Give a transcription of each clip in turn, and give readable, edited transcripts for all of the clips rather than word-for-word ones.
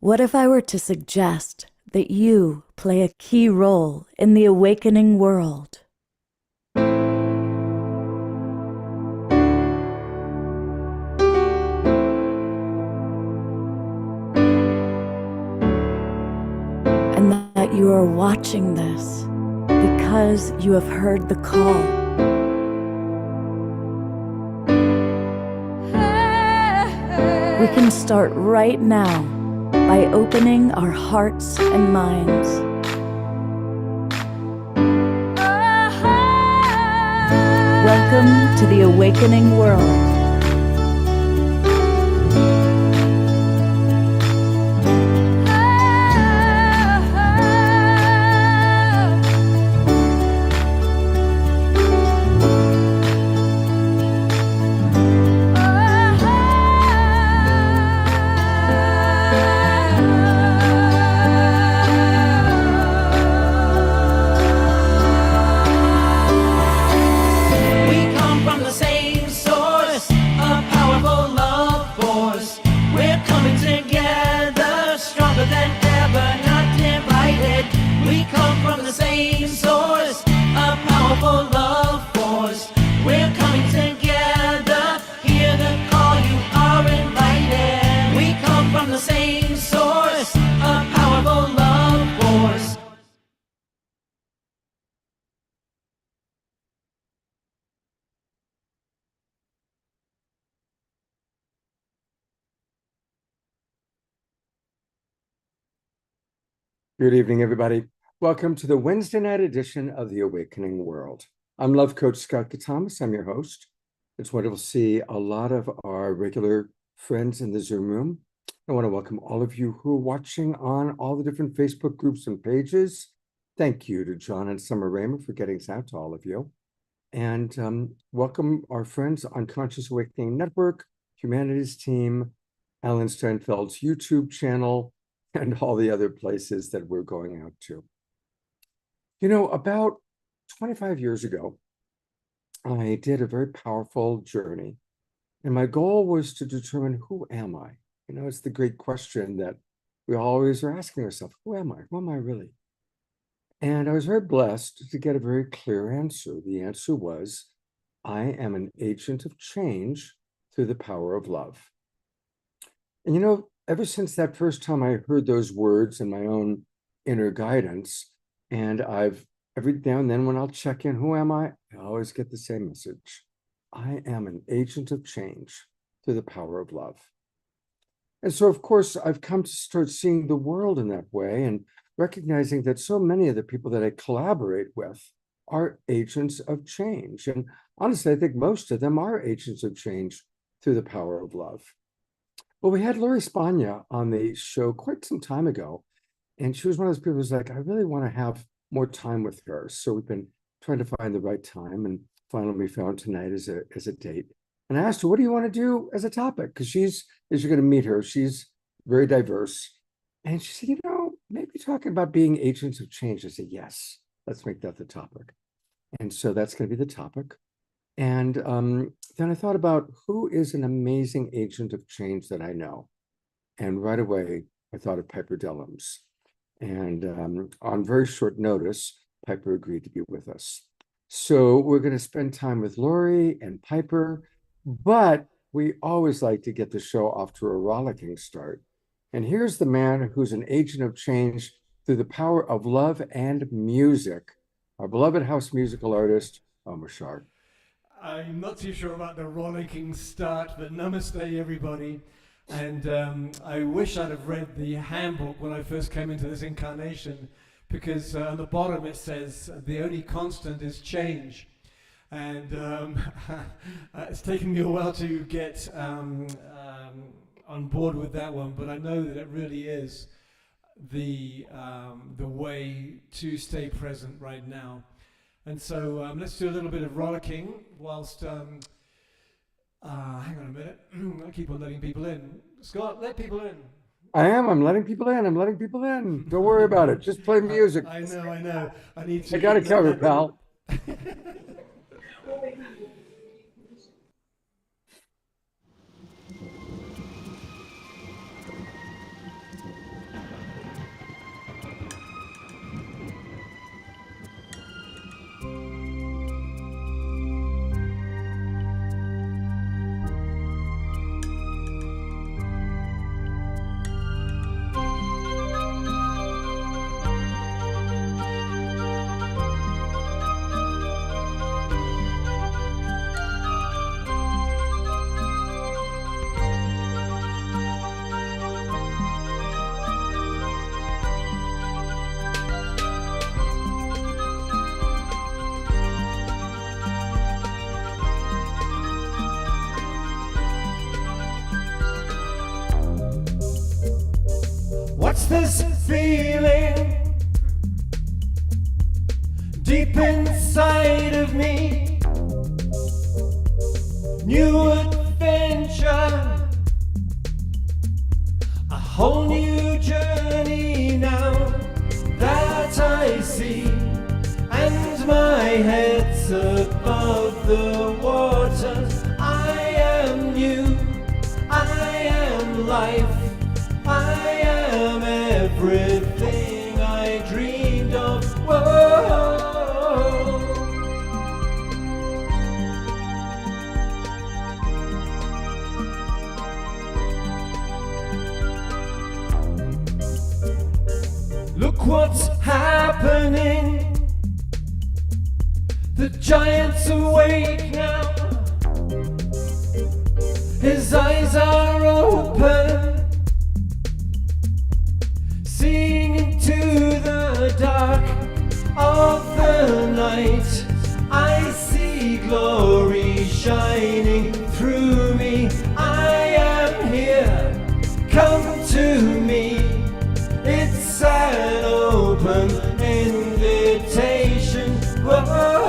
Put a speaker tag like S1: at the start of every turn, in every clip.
S1: What if I were to suggest that you play a key role in the awakening world? And that you are watching this because you have heard the call. We can start right now by opening our hearts and minds. Welcome to the awakening world.
S2: Good evening, everybody. Welcome to the Wednesday night edition of The Awakening World. I'm Love Coach Scott Thomas. I'm your host. It's wonderful to see a lot of our regular friends in the Zoom room. I want to welcome all of you who are watching on all the different Facebook groups and pages. Thank you to John and Summer Raymer for getting us out to all of you. And welcome our friends on Conscious Awakening Network, Humanities Team, Alan Steinfeld's YouTube channel, and all the other places that we're going out to. You know, about 25 years ago, I did a very powerful journey. And my goal was to determine, who am I? You know, it's the great question that we always are asking ourselves, who am I? Who am I really? And I was very blessed to get a very clear answer. The answer was, I am an agent of change through the power of love. And you know, ever since that first time I heard those words in my own inner guidance, and I've every now and then when I'll check in, who am I always get the same message. I am an agent of change through the power of love. And so, of course, I've come to start seeing the world in that way and recognizing that so many of the people that I collaborate with are agents of change. And honestly, I think most of them are agents of change through the power of love. Well, we had Lori Spagna on the show quite some time ago, and she was one of those people who's like, I really want to have more time with her. So we've been trying to find the right time, and finally we found tonight as a date. And I asked her, what do you want to do as a topic? Because as you're going to meet her, she's very diverse. And she said, you know, maybe talking about being agents of change. I said, yes, let's make that the topic. And so that's going to be the topic. And then I thought about who is an amazing agent of change that I know. And right away, I thought of Piper Dellums. And on very short notice, Piper agreed to be with us. So we're going to spend time with Lori and Piper, but we always like to get the show off to a rollicking start. And here's the man who's an agent of change through the power of love and music, our beloved house musical artist, Omar Shard.
S3: I'm not too sure about the rollicking start, but namaste, everybody. And I wish I'd have read the handbook when I first came into this incarnation, because on the bottom it says, the only constant is change. And it's taken me a while to get on board with that one, but I know that it really is the way to stay present right now. And so let's do a little bit of rollicking whilst, hang on a minute, I keep on letting people in. Scott, let people in.
S2: I'm letting people in. I'm letting people in. Don't worry about it. Just play music.
S3: I know. I need to.
S2: I got it covered, pal.
S3: What's this feeling deep inside of me? New adventure, a whole new journey now that I see, and my head's above the waters. I am new, I am life, I am everything I dreamed of. Whoa. Look what's happening. The giant's awake now. His eyes are open, seeing into the dark of the night. I see glory shining through me. I am here, come to me. It's an open invitation. Whoa.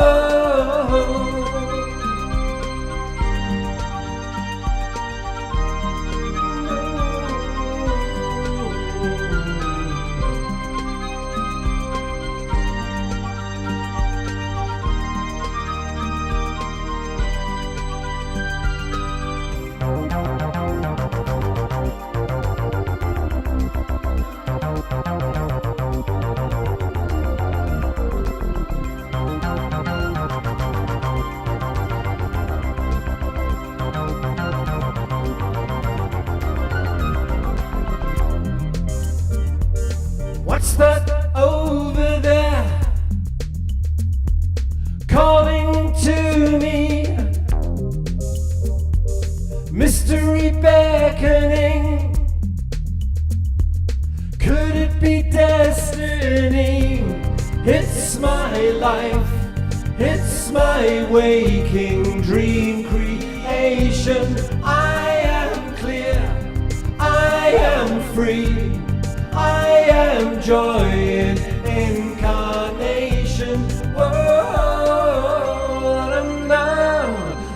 S3: What's that over there calling to me? Mystery beckoning. Could it be destiny? It's my life, it's my waking dream creation. I am clear, I am free, I am joy in incarnation. Whoa, la-la-la,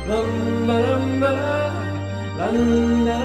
S3: la-la-la, la-la-la,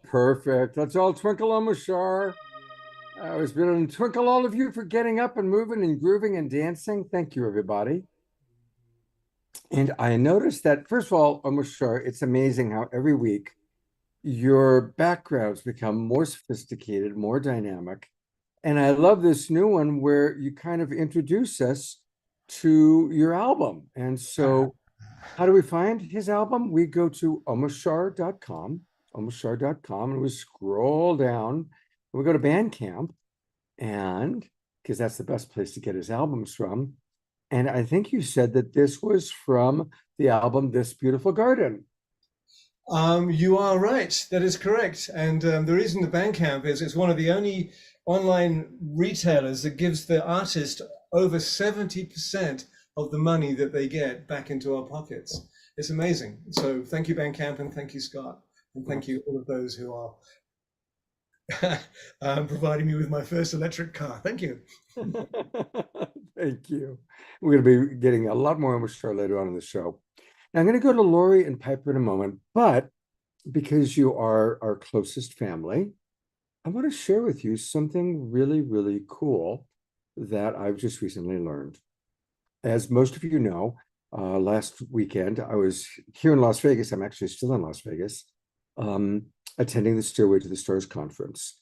S2: Perfect. That's all Twinkle on Mashar. It's been a twinkle all of you for getting up and moving and grooving and dancing. Thank you, everybody. And I noticed that, first of all, Mashar, it's amazing how every week your backgrounds become more sophisticated, more dynamic. And I love this new one where you kind of introduce us to your album. And so how do we find his album? We go to omashar.com, and we scroll down, and we go to Bandcamp, and because that's the best place to get his albums from. And I think you said that this was from the album This Beautiful Garden.
S3: You are right. That is correct. And the reason the Bandcamp is it's one of the only online retailers that gives the artist over 70% of the money that they get back into our pockets. It's amazing. So thank you, Bandcamp, and thank you, Scott, and thank you all of those who are
S4: providing me with my first electric car. Thank you.
S2: Thank you. We're going to be getting a lot more on Michelle later on in the show. Now, I'm going to go to Lori and Piper in a moment, but because you are our closest family, I want to share with you something really, really cool that I've just recently learned. As most of you know, last weekend I was here in Las Vegas. I'm actually still in Las Vegas, attending the Stairway to the Stars conference.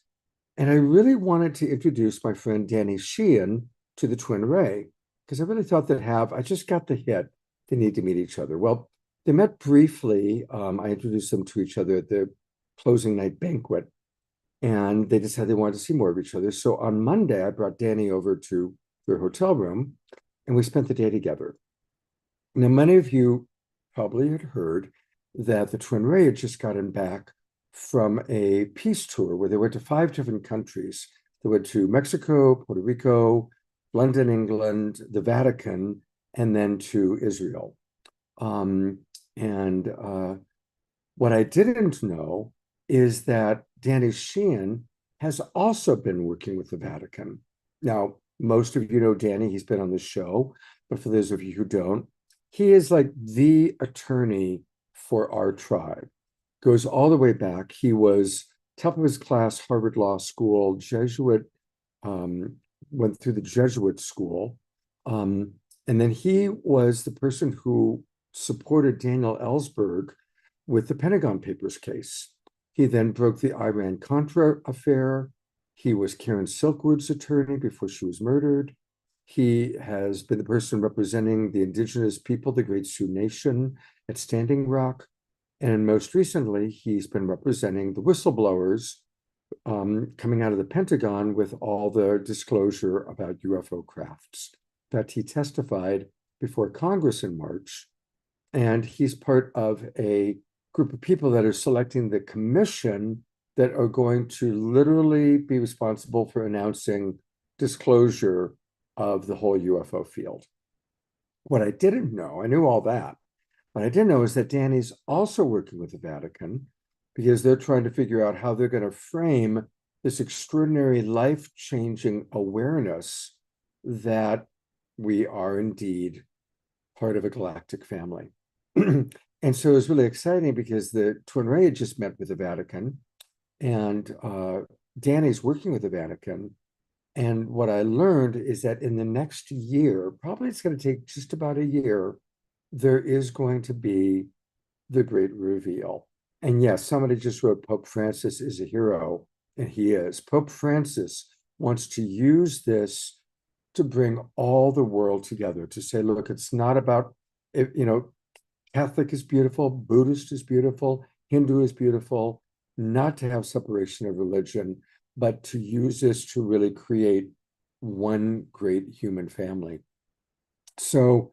S2: And I really wanted to introduce my friend Danny Sheehan to the Twin Ray, because I really thought I just got the hit, they need to meet each other. Well, they met briefly. I introduced them to each other at the closing night banquet, and they decided they wanted to see more of each other. So on Monday, I brought Danny over to their hotel room, and we spent the day together. Now, many of you probably had heard that the Twin Ray had just gotten back from a peace tour where they went to 5 different countries. They went to Mexico, Puerto Rico, London, England, the Vatican, and then to Israel. What I didn't know is that Danny Sheehan has also been working with the Vatican. Now, most of you know Danny, he's been on the show, but for those of you who don't, he is like the attorney for our tribe. Goes all the way back. He was top of his class, Harvard Law School, Jesuit, went through the Jesuit school. And then he was the person who supported Daniel Ellsberg with the Pentagon Papers case. He then broke the Iran-Contra affair. He was Karen Silkwood's attorney before she was murdered. He has been the person representing the indigenous people, the Great Sioux Nation at Standing Rock. And most recently, he's been representing the whistleblowers coming out of the Pentagon with all the disclosure about UFO crafts. In fact, he testified before Congress in March, and he's part of a group of people that are selecting the commission that are going to literally be responsible for announcing disclosure of the whole UFO field. What I didn't know, I knew all that, what I didn't know is that Danny's also working with the Vatican because they're trying to figure out how they're going to frame this extraordinary life-changing awareness that we are indeed part of a galactic family. And so it was really exciting because the Twin Ray had just met with the Vatican, and Danny's working with the Vatican. And what I learned is that in the next year, probably it's going to take just about a year, there is going to be the great reveal. And yes, somebody just wrote Pope Francis is a hero, and he is. Pope Francis wants to use this to bring all the world together, to say, look, it's not about, Catholic is beautiful, Buddhist is beautiful, Hindu is beautiful, not to have separation of religion, but to use this to really create one great human family. So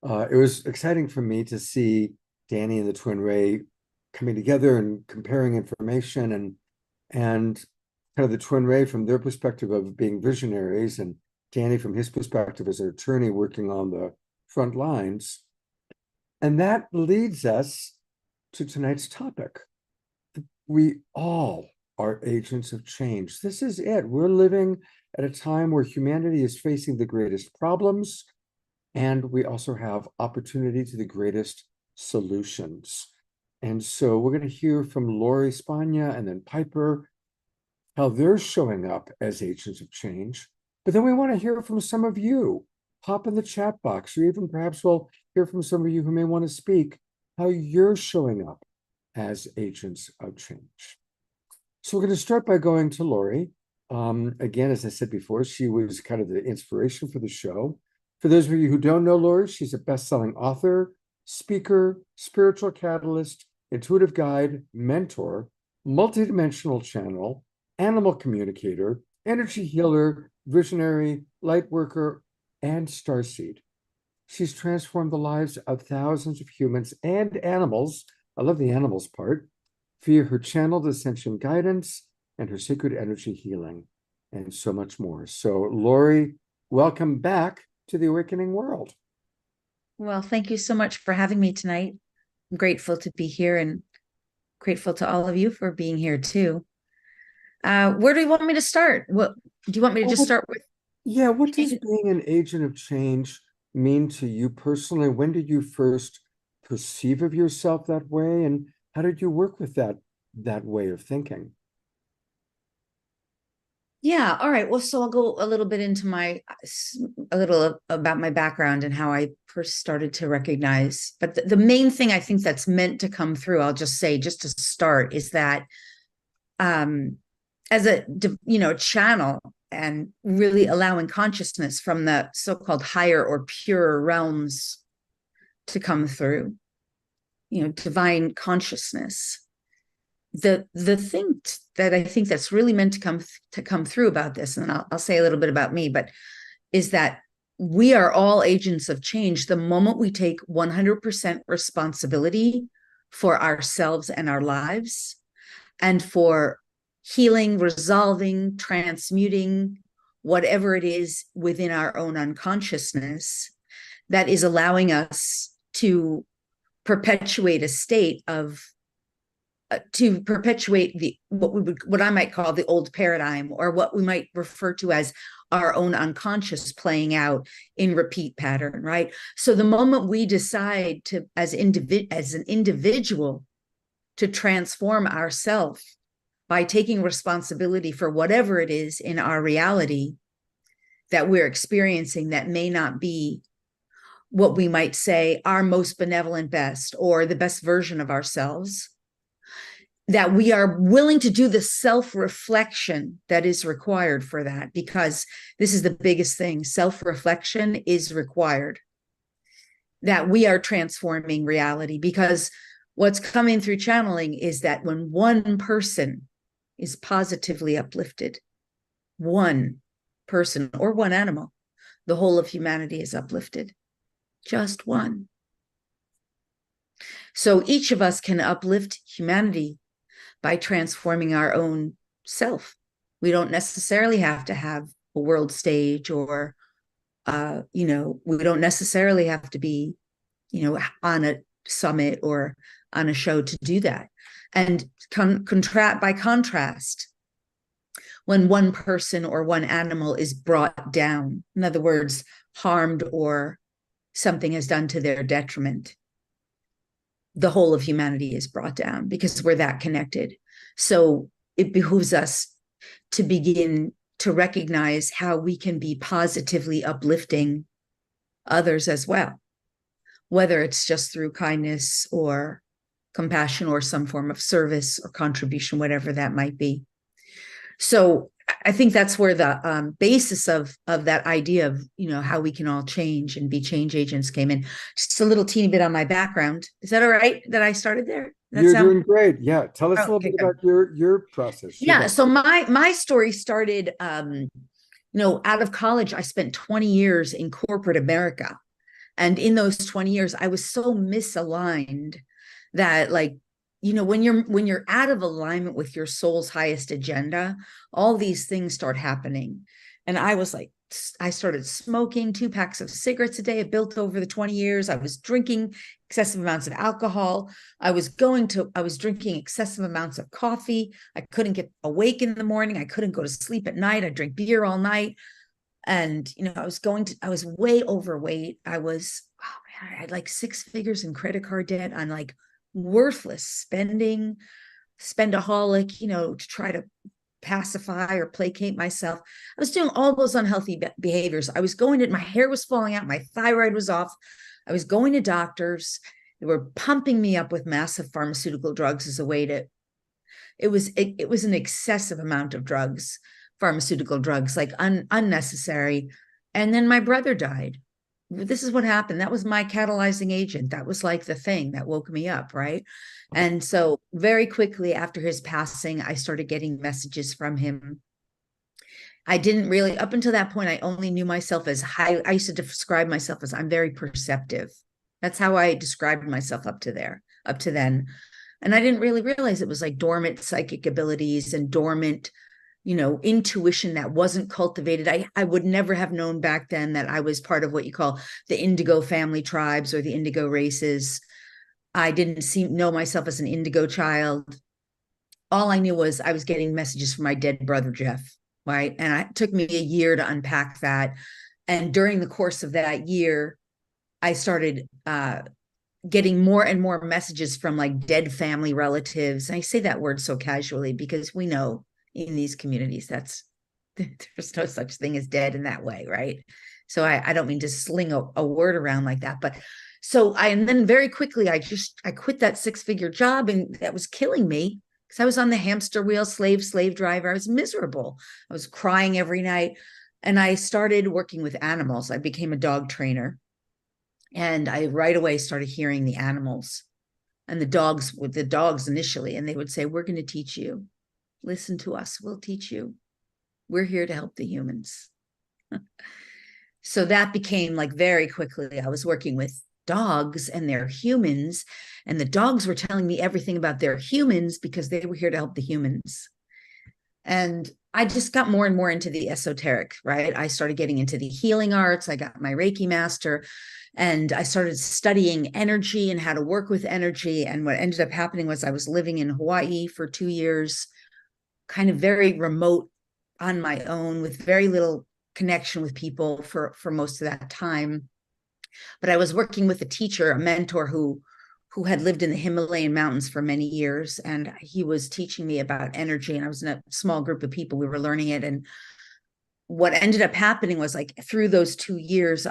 S2: it was exciting for me to see Danny and the Twin Ray coming together and comparing information, and kind of the Twin Ray from their perspective of being visionaries, and Danny from his perspective as an attorney working on the front lines. And that leads us to tonight's topic. We all are agents of change. This is it. We're living at a time where humanity is facing the greatest problems, and we also have opportunity to the greatest solutions. And so we're going to hear from Lori Spagna and then Piper, how they're showing up as agents of change. But then we want to hear from some of you. Pop in the chat box, or even perhaps we'll hear from some of you who may want to speak, how you're showing up as agents of change. So we're going to start by going to Lori. Again, as I said before, she was kind of the inspiration for the show. For those of you who don't know Lori, she's a best-selling author, speaker, spiritual catalyst, intuitive guide, mentor, multidimensional channel, animal communicator, energy healer, visionary, light worker, and starseed. She's transformed the lives of thousands of humans and animals. I love the animals part, via her channeled ascension guidance and her sacred energy healing, and so much more. So, Lori, welcome back to the Awakening World.
S5: Well, thank you so much for having me tonight. I'm grateful to be here and grateful to all of you for being here too. Where do you want me to start? What do you want me to just start with?
S2: Yeah, what does being an agent of change mean to you personally? When did you first perceive of yourself that way, and how did you work with that way of thinking?
S5: Yeah, all right. Well, so I'll go a little bit into a little about my background and how I first started to recognize. But the main thing I think that's meant to come through, I'll just say, just to start, is that um, as channel and really allowing consciousness from the so-called higher or pure realms to come through, divine consciousness. The thing that I think that's really meant to come through about this, and I'll say a little bit about me, but is that we are all agents of change the moment we take 100% responsibility for ourselves and our lives, and for healing, resolving, transmuting whatever it is within our own unconsciousness that is allowing us to perpetuate a state of to perpetuate what I might call the old paradigm, or what we might refer to as our own unconscious playing out in repeat pattern, right? So the moment we decide to, as an individual, to transform ourselves by taking responsibility for whatever it is in our reality that we're experiencing that may not be what we might say our most benevolent best or the best version of ourselves, that we are willing to do the self-reflection that is required for that, because this is the biggest thing. Self-reflection is required, that we are transforming reality, because what's coming through channeling is that when one person is positively uplifted, one person or one animal, the whole of humanity is uplifted. Just one. So each of us can uplift humanity by transforming our own self. We don't necessarily have to have a world stage, or we don't necessarily have to be, on a summit or on a show to do that. And by contrast, when one person or one animal is brought down, in other words, harmed, or something is done to their detriment, the whole of humanity is brought down, because we're that connected. So it behooves us to begin to recognize how we can be positively uplifting others as well, whether it's just through kindness or compassion or some form of service or contribution, whatever that might be. So I think that's where the basis of that idea of, how we can all change and be change agents came in. Just a little teeny bit on my background. Is that all right that I started there?
S2: You're doing great. Yeah. Tell us a little bit
S5: good.
S2: about your process.
S5: Yeah. So my story started, out of college. I spent 20 years in corporate America. And in those 20 years, I was so misaligned that, when you're out of alignment with your soul's highest agenda, all these things start happening. And I was like, I started smoking 2 packs of cigarettes a day. It built over the 20 years. I was drinking excessive amounts of alcohol. I was drinking excessive amounts of coffee. I couldn't get awake in the morning. I couldn't go to sleep at night. I drank beer all night. And, I was way overweight. I had like 6 figures in credit card debt on like worthless spendaholic, to try to pacify or placate myself. I was doing all those unhealthy behaviors. My hair was falling out. My thyroid was off. I was going to doctors. They were pumping me up with massive pharmaceutical drugs as a way to, it was an excessive amount of drugs, pharmaceutical drugs, like unnecessary. And then my brother died. This is what happened. That was my catalyzing agent. That was like the thing that woke me up, right? And so very quickly after his passing, I started getting messages from him. I didn't really, up until that point, I only knew myself as I used to describe myself as I'm very perceptive. That's how I described myself up to then. And I didn't really realize it was like dormant psychic abilities and dormant intuition that wasn't cultivated. I would never have known back then that I was part of what you call the indigo family tribes or the indigo races. I didn't know myself as an indigo child. all I knew was I was getting messages from my dead brother, Jeff, right? And it took me a year to unpack that. And during the course of that year, I started getting more and more messages from like dead family relatives. And I say that word so casually because we know in these communities there's no such thing as dead in that way, right? So I don't mean to sling a word around like that, but and then very quickly I quit that 6-figure job, and that was killing me because I was on the hamster wheel, slave driver. I was miserable. I was crying every night. And I started working with animals. I became a dog trainer. And I right away started hearing the animals and the dogs with the dogs initially. And they would say, we're going to teach you. Listen to us. We'll teach you. We're here to help the humans. So that became like very quickly, I was working with dogs and their humans. And the dogs were telling me everything about their humans because they were here to help the humans. And I just got more and more into the esoteric, right? I started getting into the healing arts. I got my Reiki master, and I started studying energy and how to work with energy. And what ended up happening was I was living in Hawaii for 2 years, kind of very remote on my own with very little connection with people for most of that time. But I was working with a teacher, a mentor who had lived in the Himalayan mountains for many years. And he was teaching me about energy. And I was in a small group of people. We were learning it. And what ended up happening was like through those 2 years,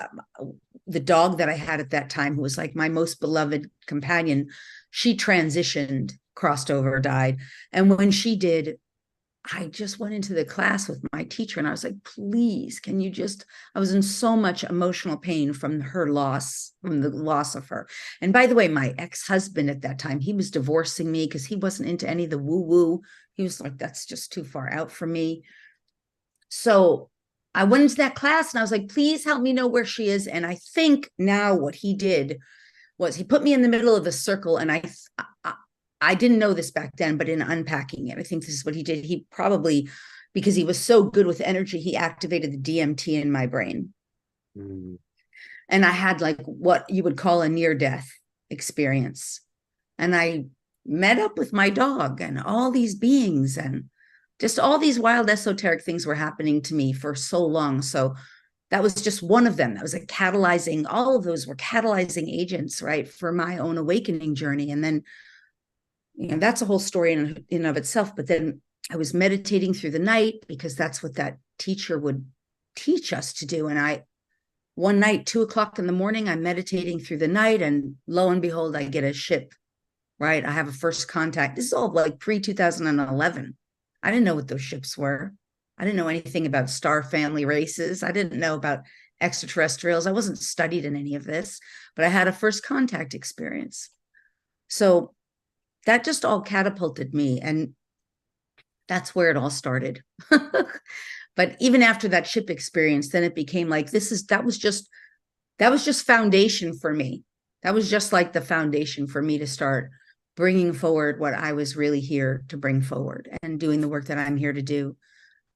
S5: the dog that I had at that time, who was like my most beloved companion, she transitioned, crossed over, died. And when she did, I just went into the class with my teacher and I was like, please, can you I was in so much emotional pain from her loss, from the loss of her. And by the way, my ex-husband at that time, he was divorcing me because he wasn't into any of the woo-woo. He was like, that's just too far out for me. So I went into that class and I was like, please help me know where she is. And I think now what he did was he put me in the middle of a circle, and I didn't know this back then, but in unpacking it, I think this is what he did. He probably, because he was so good with energy, he activated the DMT in my brain. Mm. And I had like what you would call a near-death experience. And I met up with my dog and all these beings, and just all these wild esoteric things were happening to me for so long. So that was just one of them. That was a catalyzing, all of those were catalyzing agents, right, for my own awakening journey. And then, that's a whole story in of itself. But then I was meditating through the night because that's what that teacher would teach us to do. And one night, 2:00 in the morning, I'm meditating through the night, and lo and behold, I get a ship, right? I have a first contact. This is all like pre-2011. I didn't know what those ships were. I didn't know anything about star family races. I didn't know about extraterrestrials. I wasn't studied in any of this, but I had a first contact experience. So that just all catapulted me. And that's where it all started. But even after that ship experience, then it became like, that was just foundation for me. That was just like the foundation for me to start bringing forward what I was really here to bring forward, and doing the work that I'm here to do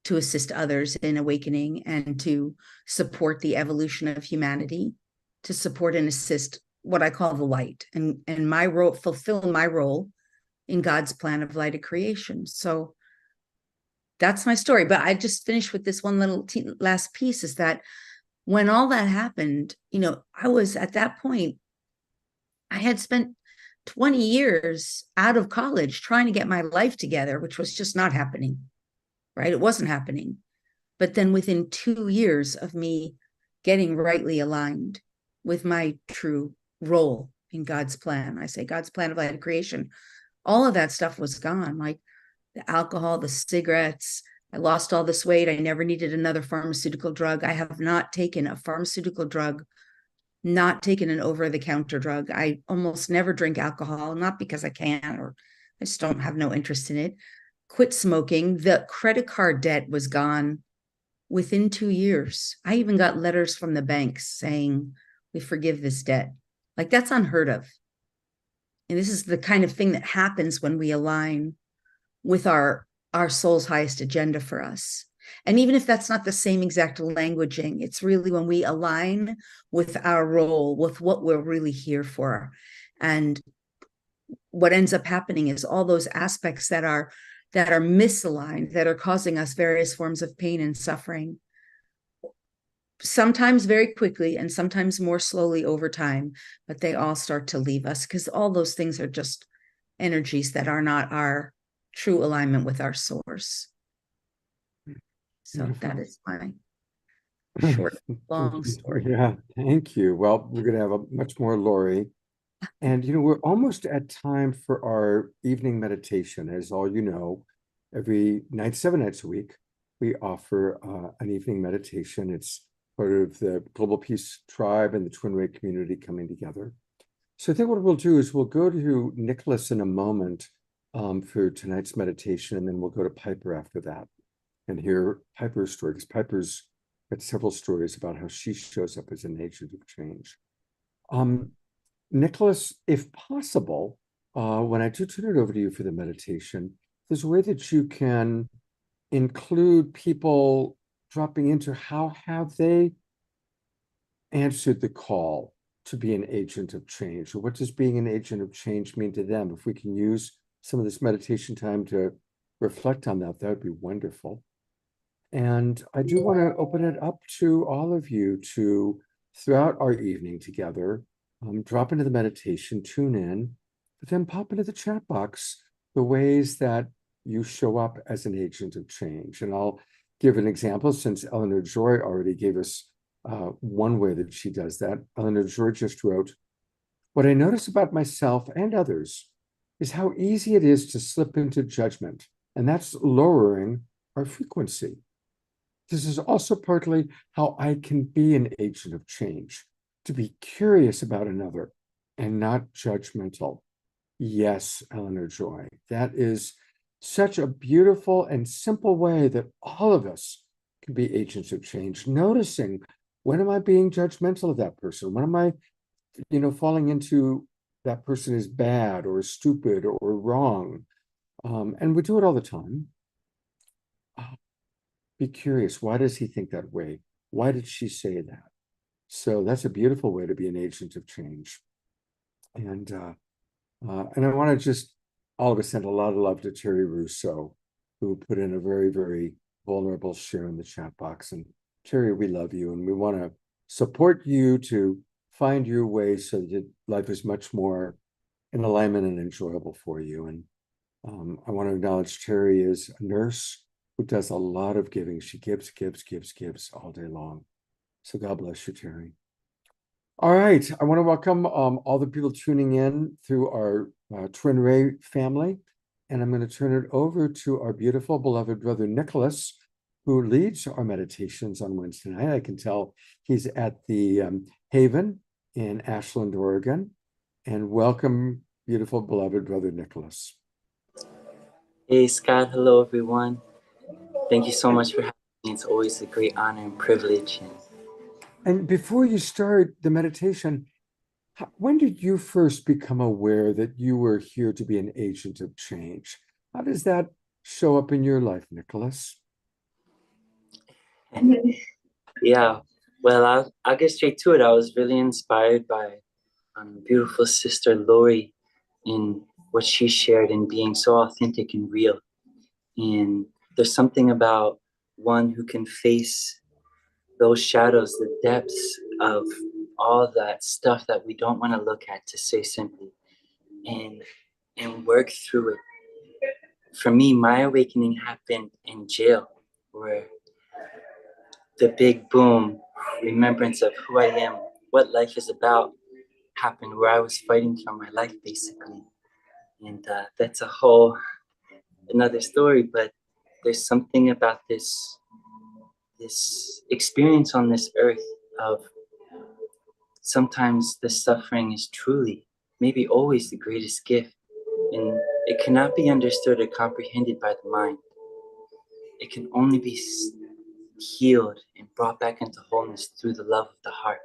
S5: to assist others in awakening and to support the evolution of humanity, to support and assist what I call the light, and my role, fulfill my role in God's plan of light of creation. So that's my story. But I just finished with this one little last piece, is that when all that happened, I was at that point, I had spent 20 years out of college trying to get my life together, which was just not happening, right? It wasn't happening. But then within 2 years of me getting rightly aligned with my true role in God's plan, I say God's plan of light of creation, all of that stuff was gone. Like the alcohol, the cigarettes, I lost all this weight. I never needed another pharmaceutical drug. I have not taken a pharmaceutical drug, not taken an over-the-counter drug. I almost never drink alcohol, not because I can't, or I just don't have no interest in it. Quit smoking. The credit card debt was gone within 2 years. I even got letters from the banks saying, we forgive this debt. Like, that's unheard of. And this is the kind of thing that happens when we align with our soul's highest agenda for us. And even if that's not the same exact languaging, it's really when we align with our role, with what we're really here for. And what ends up happening is all those aspects that are that are misaligned, that are causing us various forms of pain and suffering, sometimes very quickly and sometimes more slowly over time, but they all start to leave us because all those things are just energies that are not our true alignment with our source. So
S2: Beautiful.
S5: that is my short, long story.
S2: Yeah, thank you. Well, we're going to have a much more Lori. And, we're almost at time for our evening meditation. As all you know, every night, 7 nights a week, we offer an evening meditation. It's part of the Global Peace Tribe and the Twin Ray community coming together. So I think what we'll do is we'll go to Nicholas in a moment for tonight's meditation, and then we'll go to Piper after that and hear Piper's story, because Piper's got several stories about how she shows up as an agent of change. Nicholas, if possible, when I do turn it over to you for the meditation, there's a way that you can include people dropping into how have they answered the call to be an agent of change, or what does being an agent of change mean to them? If we can use some of this meditation time to reflect on that, that would be wonderful. And I do want to open it up to all of you to, throughout our evening together, drop into the meditation, tune in, but then pop into the chat box the ways that you show up as an agent of change. And I'll give an example, since Eleanor Joy already gave us one way that she does that. Eleanor Joy just wrote, "What I notice about myself and others is how easy it is to slip into judgment, and that's lowering our frequency. This is also partly how I can be an agent of change, to be curious about another and not judgmental." Yes, Eleanor Joy, that is such a beautiful and simple way that all of us can be agents of change. Noticing, when am I being judgmental of that person? When am I, falling into that person is bad or stupid or wrong? And we do it all the time. Be curious. Why does he think that way? Why did she say that? So that's a beautiful way to be an agent of change. And I want to just all of us send a lot of love to Terry Russo, who put in a very, very vulnerable share in the chat box. And Terry, we love you, and we want to support you to find your way so that life is much more in alignment and enjoyable for you. And I want to acknowledge Terry is a nurse who does a lot of giving. She gives all day long. So God bless you, Terry. All right, I want to welcome all the people tuning in through our Twin Ray family, and I'm going to turn it over to our beautiful, beloved brother Nicholas, who leads our meditations on Wednesday night. I can tell he's at the Haven in Ashland, Oregon. And welcome, beautiful, beloved brother Nicholas.
S6: Hey, Scott. Hello, everyone. Thank you so much for having me. It's always a great honor and privilege.
S2: And before you start the meditation, when did you first become aware that you were here to be an agent of change? How does that show up in your life, Nicholas?
S6: Yeah, well, I'll get straight to it. I was really inspired by beautiful sister Lori in what she shared in being so authentic and real. And there's something about one who can face those shadows, the depths of all that stuff that we don't want to look at, to say simply, and work through it. For me, my awakening happened in jail, where the big boom, remembrance of who I am, what life is about, happened, where I was fighting for my life, basically. And that's a whole another story, but there's something about this experience on this earth of sometimes the suffering is truly, maybe always, the greatest gift, and it cannot be understood or comprehended by the mind. It can only be healed and brought back into wholeness through the love of the heart,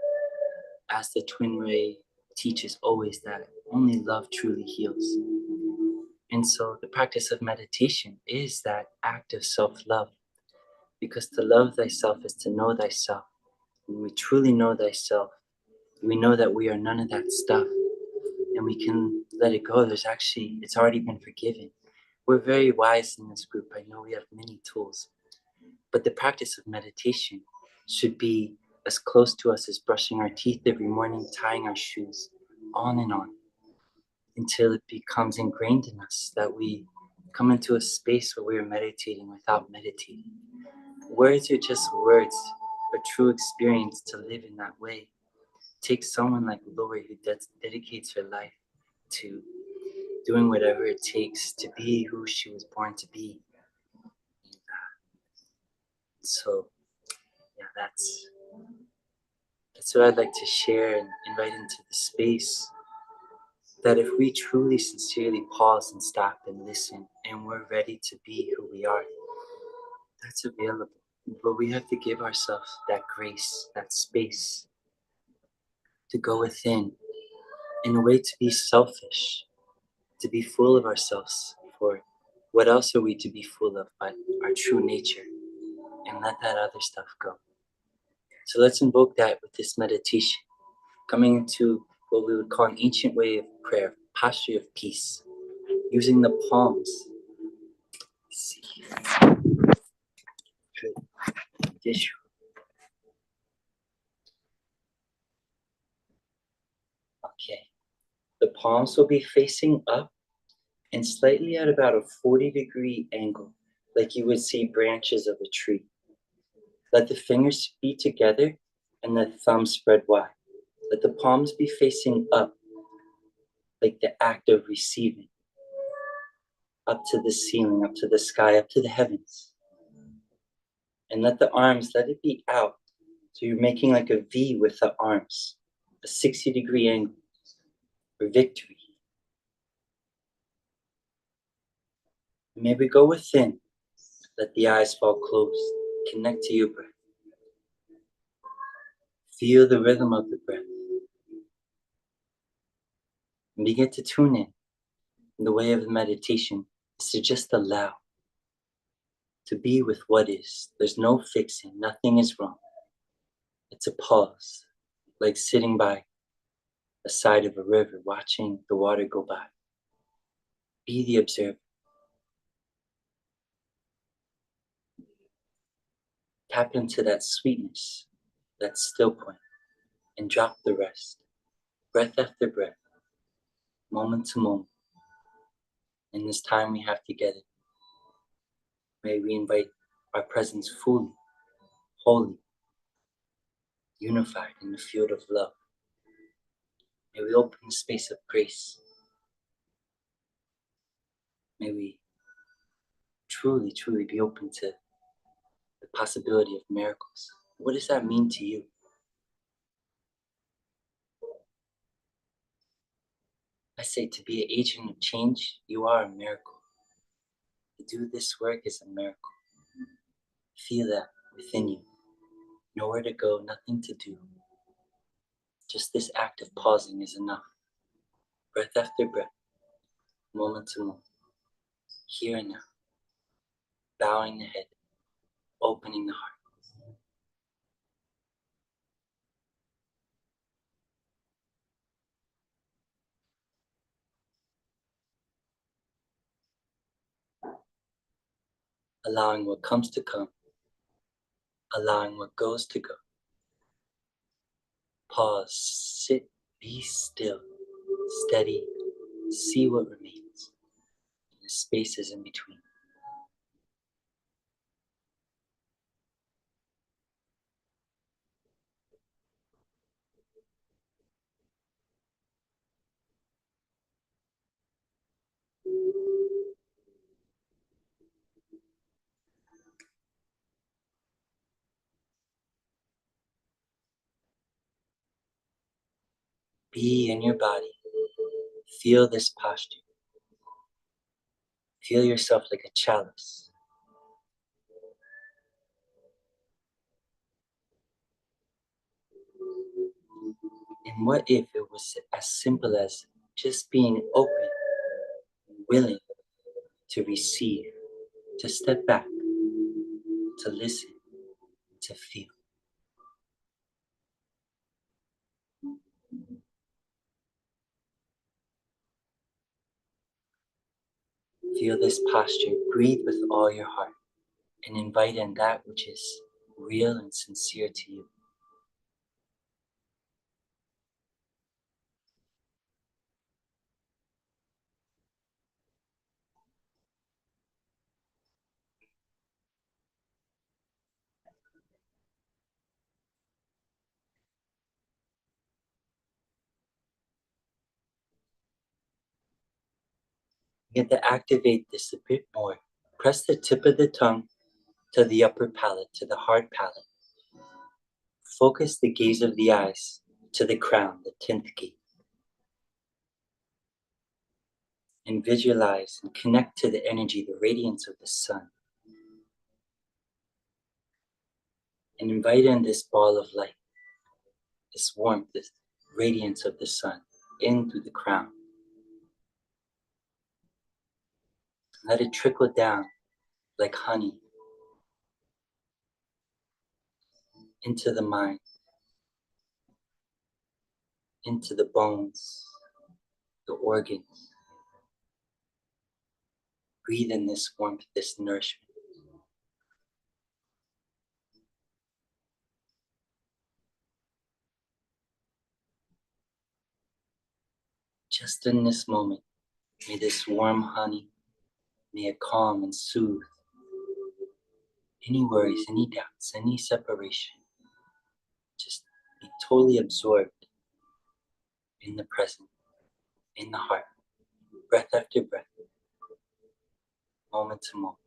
S6: as the Twin Ray teaches always, that only love truly heals. And so the practice of meditation is that act of self-love, because to love thyself is to know thyself. When we truly know thyself, we know that we are none of that stuff, and we can let it go. It's already been forgiven. We're very wise in this group. I know we have many tools, but the practice of meditation should be as close to us as brushing our teeth every morning, tying our shoes, on and on, until it becomes ingrained in us that we come into a space where we are meditating without meditating. Words are just words, but true experience to live in that way takes someone like Lori who dedicates her life to doing whatever it takes to be who she was born to be. So yeah, that's what I'd like to share and invite into the space. That if we truly, sincerely pause and stop and listen, and we're ready to be who we are, that's available. But we have to give ourselves that grace, that space to go within in a way to be selfish, to be full of ourselves. For what else are we to be full of but our true nature, and let that other stuff go. So let's invoke that with this meditation, coming into what we would call an ancient way of prayer, posture of peace, using the palms. Let's see. Good. Okay. The palms will be facing up and slightly at about a 40-degree angle, like you would see branches of a tree. Let the fingers be together and the thumbs spread wide. Let the palms be facing up, like the act of receiving, up to the ceiling, up to the sky, up to the heavens. And let the arms, let it be out. So you're making like a V with the arms, a 60-degree angle for victory. Maybe go within. Let the eyes fall closed. Connect to your breath. Feel the rhythm of the breath. And begin to tune in. And the way of the meditation is to just allow. To be with what is. There's no fixing. Nothing is wrong. It's a pause. Like sitting by the side of a river, watching the water go by. Be the observer. Tap into that sweetness, that still point, and drop the rest. Breath after breath, moment to moment. In this time we have together, may we invite our presence fully, wholly, unified in the field of love. May we open the space of grace. May we truly, truly be open to the possibility of miracles. What does that mean to you? I say to be an agent of change, you are a miracle. To do this work is a miracle. Feel that within you. Nowhere to go, nothing to do. Just this act of pausing is enough. Breath after breath, moment to moment, here and now. Bowing the head, opening the heart. Allowing what comes to come, allowing what goes to go. Pause, sit, be still, steady, see what remains. The spaces in between. Be in your body. Feel this posture. Feel yourself like a chalice. And what if it was as simple as just being open, willing to receive, to step back, to listen, to feel. Feel this posture. Breathe with all your heart and invite in that which is real and sincere to you. Begin to activate this a bit more. Press the tip of the tongue to the upper palate, to the hard palate. Focus the gaze of the eyes to the crown, the 10th gate. And visualize and connect to the energy, the radiance of the sun. And invite in this ball of light, this warmth, this radiance of the sun in through the crown. Let it trickle down like honey into the mind, into the bones, the organs. Breathe in this warmth, this nourishment. Just in this moment, may this warm honey, may it calm and soothe any worries, any doubts, any separation. Just be totally absorbed in the present, in the heart, breath after breath, moment to moment.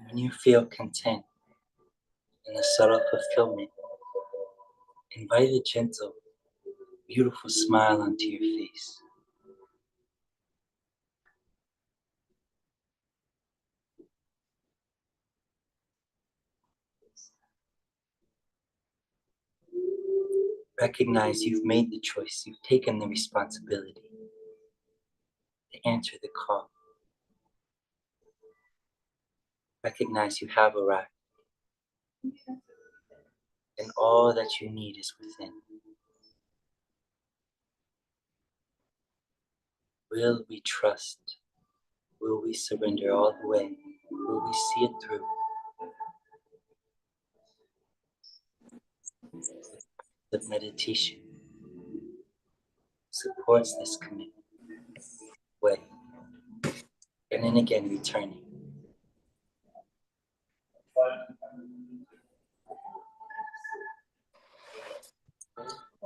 S6: When you feel content in the subtle fulfillment, invite a gentle, beautiful smile onto your face. Recognize you've made the choice, you've taken the responsibility to answer the call. Recognize you have arrived, and all that you need is within. Will we trust? Will we surrender all the way? Will we see it through? The meditation supports this commitment. Way. And then again, returning.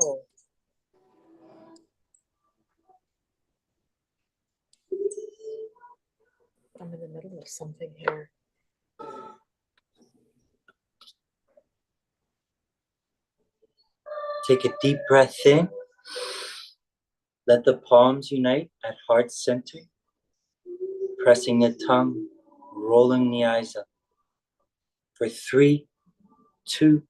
S7: Oh. I'm in the middle of something here.
S6: Take a deep breath in. Let the palms unite at heart center. Pressing the tongue, rolling the eyes up. For 3, 2,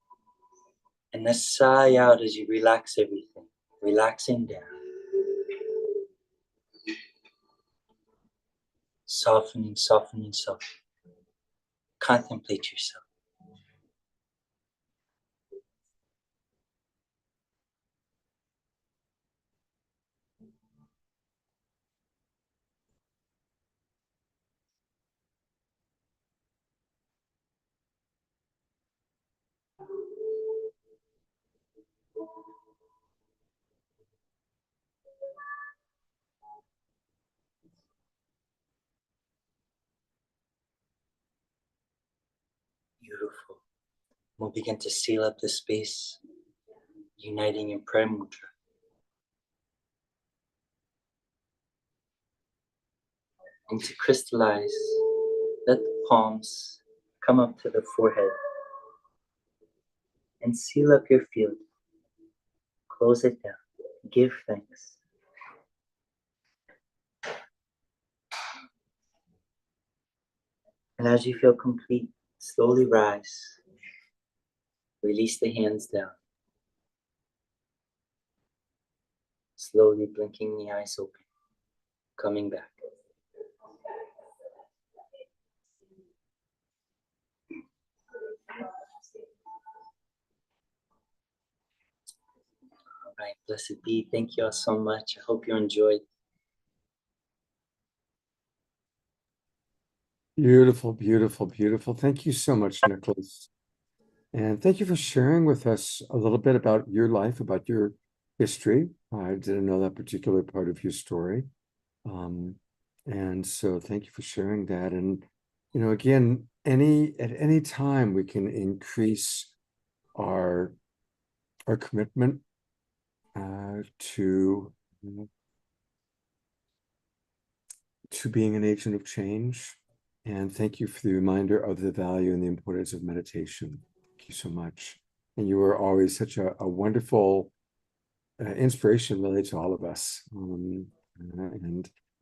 S6: and then sigh out as you relax everything. Relaxing down. Softening, softening, softening. Contemplate yourself. Beautiful. We'll begin to seal up the space, uniting in prayer mudra. And to crystallize, let the palms come up to the forehead and seal up your field. Close it down. Give thanks. And as you feel complete, slowly rise. Release the hands down. Slowly blinking the eyes open. Coming back. All right, blessed be. Thank you all so much. I hope you enjoyed.
S2: Beautiful, beautiful, beautiful. Thank you so much, Nicholas. And thank you for sharing with us a little bit about your life, about your history. I didn't know that particular part of your story. And so thank you for sharing that. And, you know, again, at any time we can increase our commitment to being an agent of change. And thank you for the reminder of the value and the importance of meditation. Thank you so much. And you were always such a wonderful inspiration, really, to all of us. And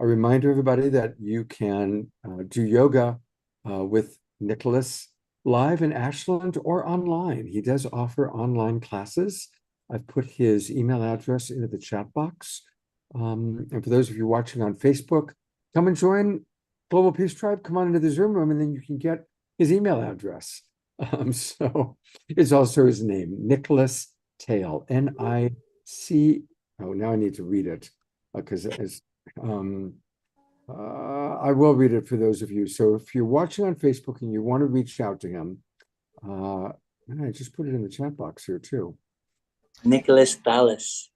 S2: a reminder, everybody, that you can do yoga with Nicholas live in Ashland or online. He does offer online classes. I've put his email address into the chat box. And for those of you watching on Facebook, come and join Global Peace Tribe. Come on into the Zoom room, and then you can get his email address. So it's also his name, Nicholas Tale, N-I-C. Oh, now I need to read it because I will read it for those of you. So if you're watching on Facebook and you want to reach out to him, I just put it in the chat box here too.
S6: Nicholas Dallas.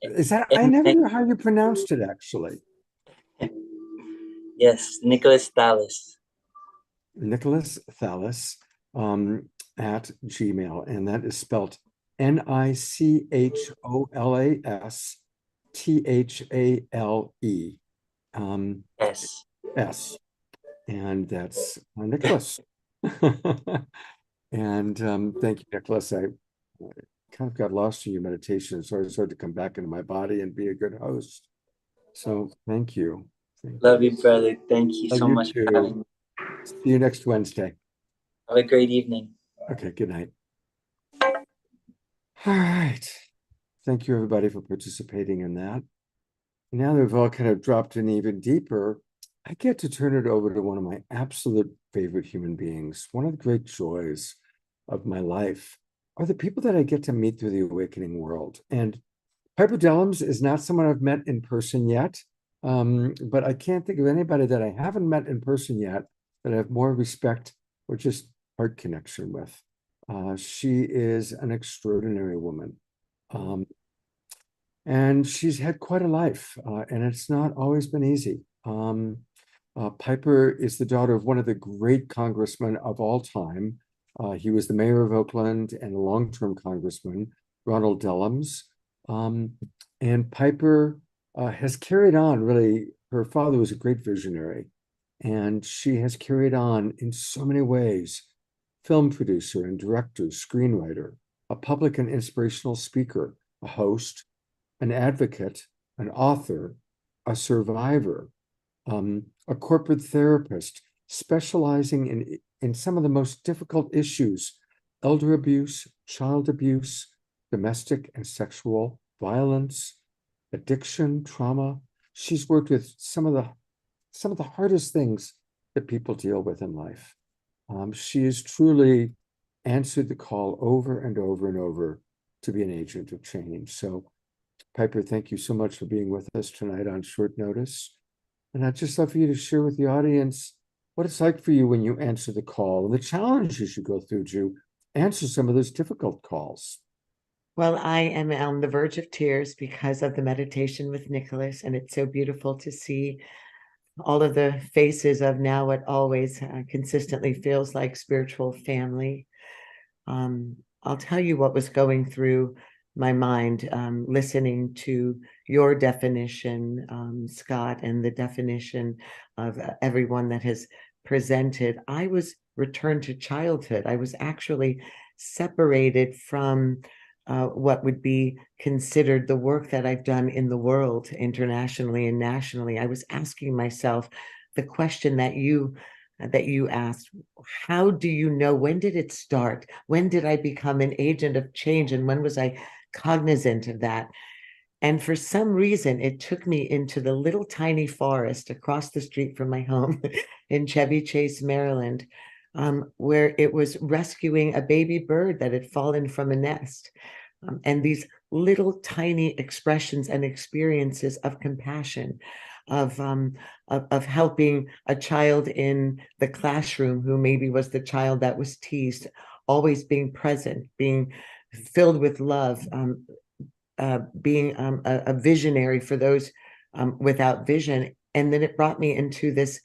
S2: Is that, I never know how you pronounced it actually.
S6: Yes, Nicholas Dallas.
S2: Nicholas Thalas at Gmail, and that is spelled NicholasThale.
S6: Yes.
S2: S, and that's Nicholas. And thank you, Nicholas. I kind of got lost in your meditation, so I started to come back into my body and be a good host. So thank you.
S6: Love you, brother. Thank you
S2: Love
S6: so
S2: you
S6: much
S2: too.
S6: for having me.
S2: See you next Wednesday.
S6: Have a great evening.
S2: Okay, good night. All right. Thank you, everybody, for participating in that. Now that we've all kind of dropped in even deeper, I get to turn it over to one of my absolute favorite human beings. One of the great joys of my life are the people that I get to meet through the awakening world. And Piper Dellums is not someone I've met in person yet, but I can't think of anybody that I haven't met in person yet that I have more respect or just heart connection with. She is an extraordinary woman. And she's had quite a life, and it's not always been easy. Piper is the daughter of one of the great congressmen of all time. He was the mayor of Oakland and a long-term congressman, Ronald Dellums. And Piper has carried on, really. Her father was a great visionary, and she has carried on in so many ways. Film producer and director, screenwriter, a public and inspirational speaker, a host, an advocate, an author, a survivor, a corporate therapist, specializing in some of the most difficult issues: elder abuse, child abuse, domestic and sexual violence, addiction, trauma. She's worked with some of the hardest things that people deal with in life. She has truly answered the call over and over and over to be an agent of change. So Piper, thank you so much for being with us tonight on short notice. And I'd just love for you to share with the audience what it's like for you when you answer the call and the challenges you go through to answer some of those difficult calls.
S8: Well, I am on the verge of tears because of the meditation with Nicholas, and it's so beautiful to see all of the faces of now what always consistently feels like spiritual family. I'll tell you what was going through my mind listening to your definition, Scott, and the definition of everyone that has presented. I was returned to childhood. I was actually separated from what would be considered the work that I've done in the world, internationally and nationally. I was asking myself the question that you that you asked, how do you know, when did it start? When did I become an agent of change? And when was I cognizant of that? And for some reason, it took me into the little tiny forest across the street from my home in Chevy Chase, Maryland, where it was rescuing a baby bird that had fallen from a nest. And these little tiny expressions and experiences of compassion, of helping a child in the classroom who maybe was the child that was teased, always being present, being filled with love, being a visionary for those without vision. And then it brought me into this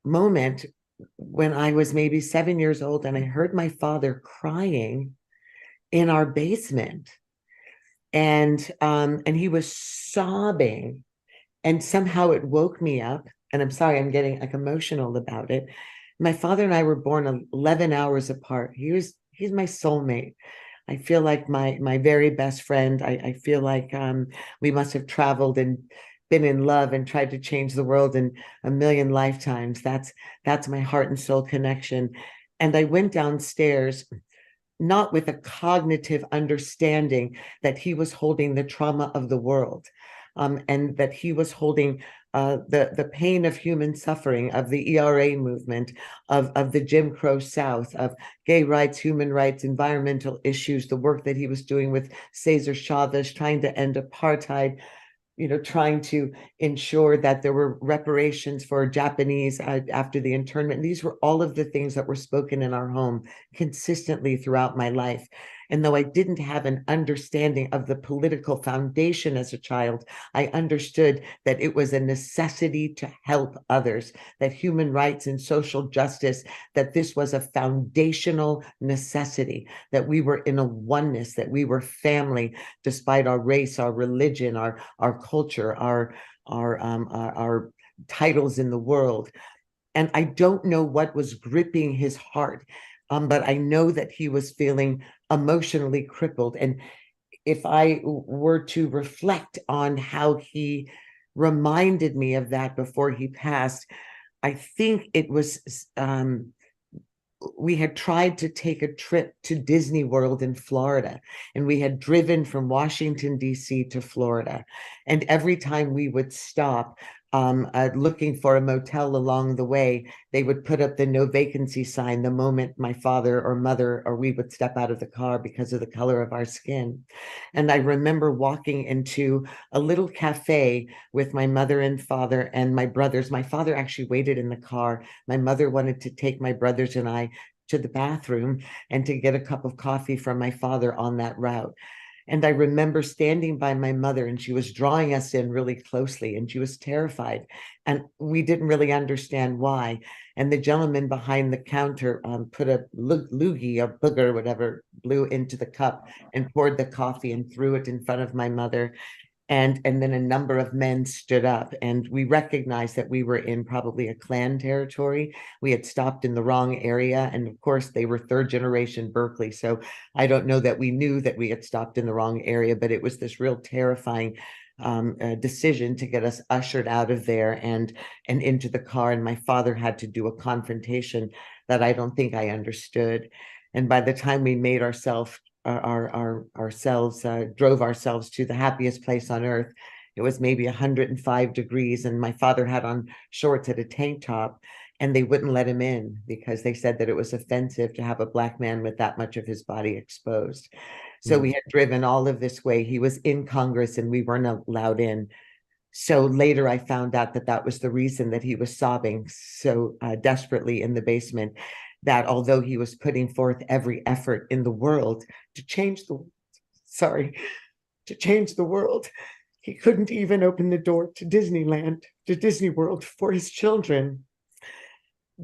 S8: moment when I was maybe 7 years old, and I heard my father crying in our basement, and he was sobbing, and somehow it woke me up. And I'm sorry, I'm getting like emotional about it. My father and I were born 11 hours apart. He's my soulmate. I feel like my very best friend. I feel like we must have traveled and been in love and tried to change the world in a million lifetimes. That's my heart and soul connection. And I went downstairs, not with a cognitive understanding that he was holding the trauma of the world, and that he was holding the pain of human suffering, of the ERA movement, of the Jim Crow South, of gay rights, human rights, environmental issues, the work that he was doing with Cesar Chavez, trying to end apartheid, trying to ensure that there were reparations for Japanese after the internment. These were all of the things that were spoken in our home consistently throughout my life. And though I didn't have an understanding of the political foundation as a child, I understood that it was a necessity to help others, that human rights and social justice, that this was a foundational necessity, that we were in a oneness, that we were family, despite our race, our religion, our culture, our titles in the world. And I don't know what was gripping his heart, but I know that he was feeling emotionally crippled. And if I were to reflect on how he reminded me of that before he passed, I think it was we had tried to take a trip to Disney World in Florida, and we had driven from Washington, D.C. to Florida. And every time we would stop, looking for a motel along the way, they would put up the no vacancy sign the moment my father or mother or we would step out of the car because of the color of our skin. And I remember walking into a little cafe with my mother and father and my brothers. My father actually waited in the car. My mother wanted to take my brothers and I to the bathroom and to get a cup of coffee from my father on that route. And I remember standing by my mother, and she was drawing us in really closely, and she was terrified. And we didn't really understand why. And the gentleman behind the counter put a loogie, a booger, whatever, blew into the cup and poured the coffee and threw it in front of my mother. And then a number of men stood up, and we recognized that we were in probably a Klan territory. We had stopped in the wrong area. And of course, they were third generation Berkeley. So I don't know that we knew that we had stopped in the wrong area, but it was this real terrifying decision to get us ushered out of there and into the car. And my father had to do a confrontation that I don't think I understood. And by the time we made drove ourselves to the happiest place on earth, it was maybe 105 degrees, and my father had on shorts at a tank top, and they wouldn't let him in because they said that it was offensive to have a Black man with that much of his body exposed. So we had driven all of this way. He was in Congress and we weren't allowed in. So later I found out that that was the reason that he was sobbing so desperately in the basement, that although he was putting forth every effort in the world to change the world, he couldn't even open the door to Disneyland, to Disney World for his children.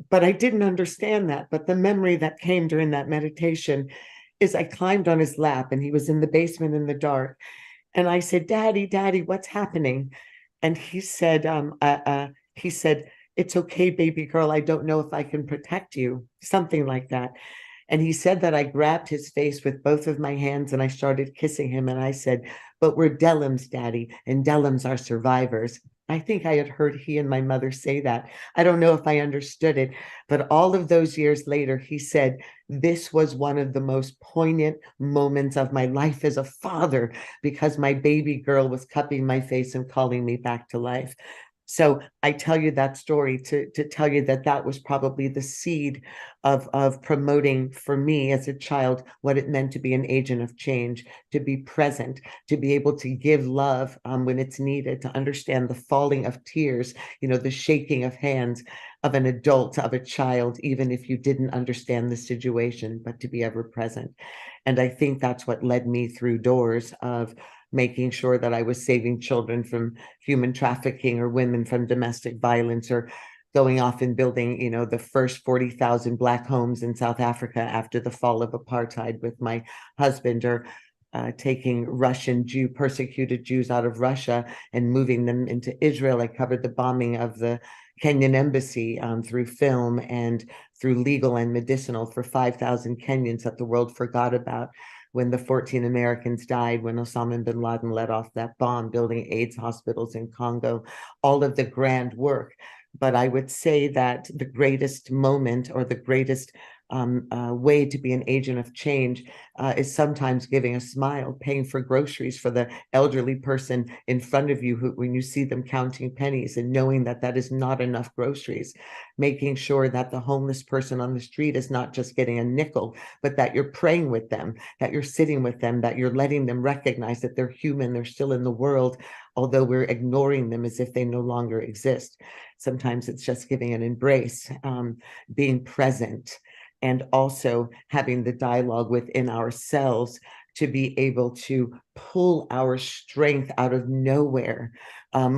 S8: But I didn't understand that. But the memory that came during that meditation is I climbed on his lap, and he was in the basement in the dark. And I said, Daddy, what's happening? And he said, it's okay, baby girl. I don't know if I can protect you, something like that. And he said that I grabbed his face with both of my hands and I started kissing him. And I said, but we're Dellums, Daddy, and Dellums are survivors. I think I had heard he and my mother say that. I don't know if I understood it, but all of those years later, he said, this was one of the most poignant moments of my life as a father because my baby girl was cupping my face and calling me back to life. So I tell you that story to tell you that that was probably the seed of promoting for me as a child what it meant to be an agent of change, to be present, to be able to give love when it's needed, to understand the falling of tears, the shaking of hands of an adult, of a child, even if you didn't understand the situation, but to be ever present. And I think that's what led me through doors of making sure that I was saving children from human trafficking or women from domestic violence, or going off and building, the first 40,000 Black homes in South Africa after the fall of apartheid with my husband, or taking Russian persecuted Jews out of Russia and moving them into Israel. I covered the bombing of the Kenyan embassy through film and through legal and medicinal for 5,000 Kenyans that the world forgot about when the 14 Americans died, when Osama bin Laden let off that bomb, building AIDS hospitals in Congo, all of the grand work. But I would say that the greatest moment, or the greatest way to be an agent of change is sometimes giving a smile, paying for groceries for the elderly person in front of you when you see them counting pennies and knowing that that is not enough groceries, making sure that the homeless person on the street is not just getting a nickel, but that you're praying with them, that you're sitting with them, that you're letting them recognize that they're human, they're still in the world, although we're ignoring them as if they no longer exist. Sometimes it's just giving an embrace, being present, and also having the dialogue within ourselves to be able to pull our strength out of nowhere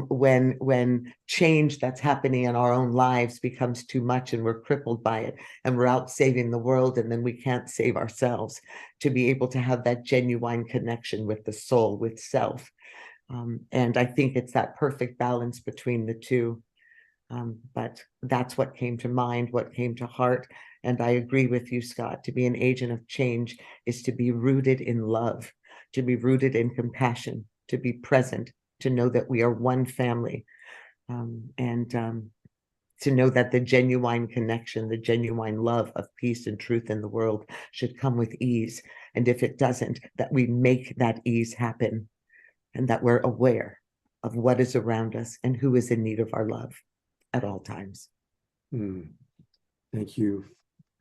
S8: when change that's happening in our own lives becomes too much and we're crippled by it and we're out saving the world and then we can't save ourselves, to be able to have that genuine connection with the soul, with self. And I think it's that perfect balance between the two. But that's what came to mind, what came to heart. And I agree with you, Scott. To be an agent of change is to be rooted in love, to be rooted in compassion, to be present, to know that we are one family, and to know that the genuine connection, the genuine love of peace and truth in the world should come with ease. And if it doesn't, that we make that ease happen, and that we're aware of what is around us and who is in need of our love at all times.
S2: Thank you.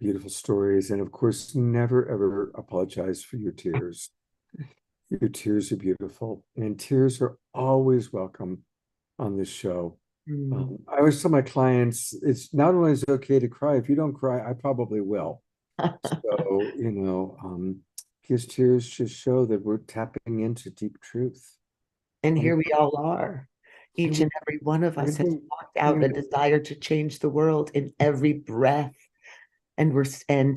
S2: Beautiful stories. And of course, never ever apologize for your tears. Your tears are beautiful, and tears are always welcome on this show. I always tell my clients, it's not only is it okay to cry, if you don't cry, I probably will. So, because tears just show that we're tapping into deep truth.
S8: And here we all are. Each and every one of us has walked out a desire to change the world in every breath. And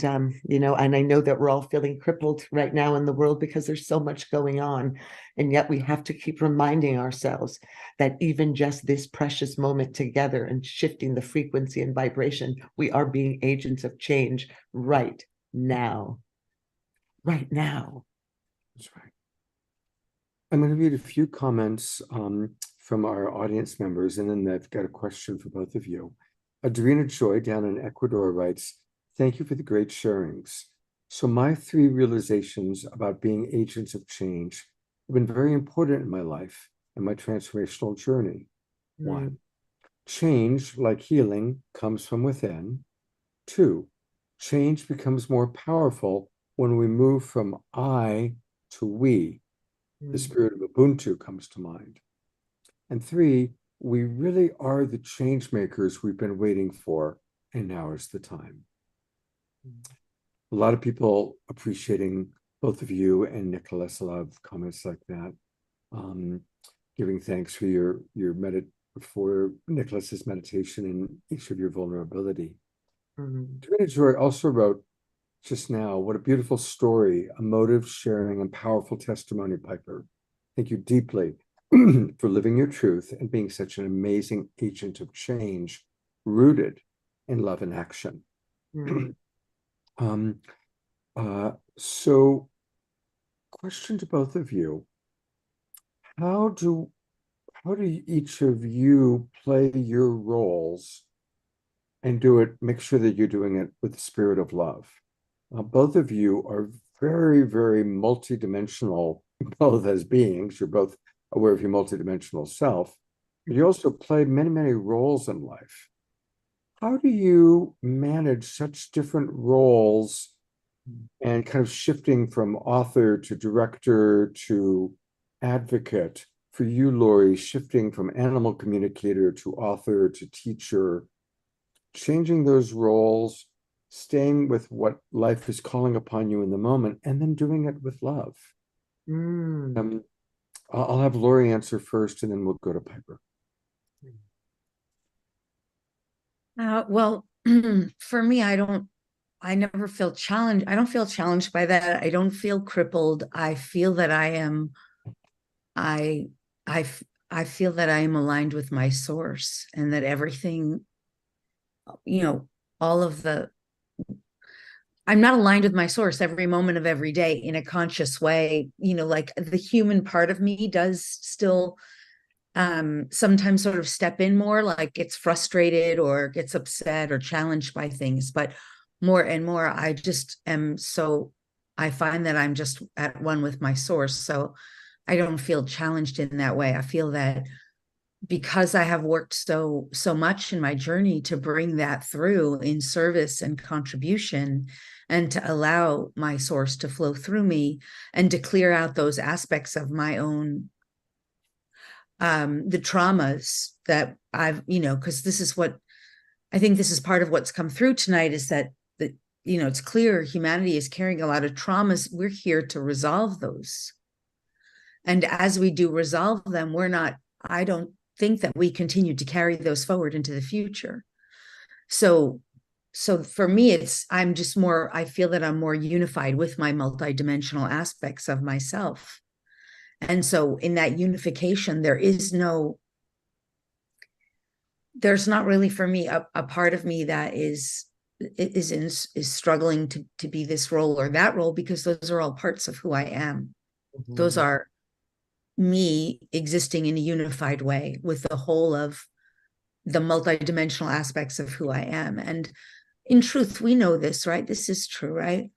S8: and I know that we're all feeling crippled right now in the world because there's so much going on. And yet we have to keep reminding ourselves that even just this precious moment together and shifting the frequency and vibration, we are being agents of change right now. Right now.
S2: That's right. I'm going to read a few comments from our audience members, and then I've got a question for both of you. Adrena Joy down in Ecuador writes, thank you for the great sharings. So my 3 realizations about being agents of change have been very important in my life and my transformational journey. 1, change, like healing, comes from within. 2, change becomes more powerful when we move from I to we. The spirit of Ubuntu comes to mind. And 3, we really are the change makers we've been waiting for, and now is the time. A lot of people appreciating both of you and Nicholas. A lot of comments like that. Giving thanks for for Nicholas's meditation and each of your vulnerability. Adrena Joy also wrote just now, what a beautiful story, a motive, sharing, and powerful testimony, Piper. Thank you deeply for living your truth and being such an amazing agent of change, rooted in love and action. So, question to both of you: How how do each of you play your roles and do it, make sure that you're doing it with the spirit of love? Both of you are very, very multidimensional, both as beings. You're both aware of your multidimensional self, but you also play many, many roles in life. How do you manage such different roles and kind of shifting from author to director to advocate? For you, Lori, shifting from animal communicator to author to teacher, changing those roles, staying with what life is calling upon you in the moment, and then doing it with love.
S8: Mm.
S2: I'll have Lori answer first, and then we'll go to Piper.
S5: Well, for me, I never feel challenged. I don't feel challenged by that. I don't feel crippled. I feel that I feel that I am aligned with my source, and that everything, all of I'm not aligned with my source every moment of every day in a conscious way. Like the human part of me does still sometimes sort of step in more, like gets frustrated or gets upset or challenged by things. But more and more, I find that I'm just at one with my source. So I don't feel challenged in that way. I feel that because I have worked so much in my journey to bring that through in service and contribution, and to allow my source to flow through me and to clear out those aspects of my own the traumas that I've, because this is what I think this is part of what's come through tonight, is that it's clear humanity is carrying a lot of traumas. We're here to resolve those. And as we do resolve them, I don't think that we continue to carry those forward into the future. So for me, I feel that I'm more unified with my multidimensional aspects of myself. And so in that unification, there's not really for me a part of me that is struggling to be this role or that role, because those are all parts of who I am.
S8: Mm-hmm.
S5: Those are me existing in a unified way with the whole of the multidimensional aspects of who I am. And in truth, we know this, right? This is true, right?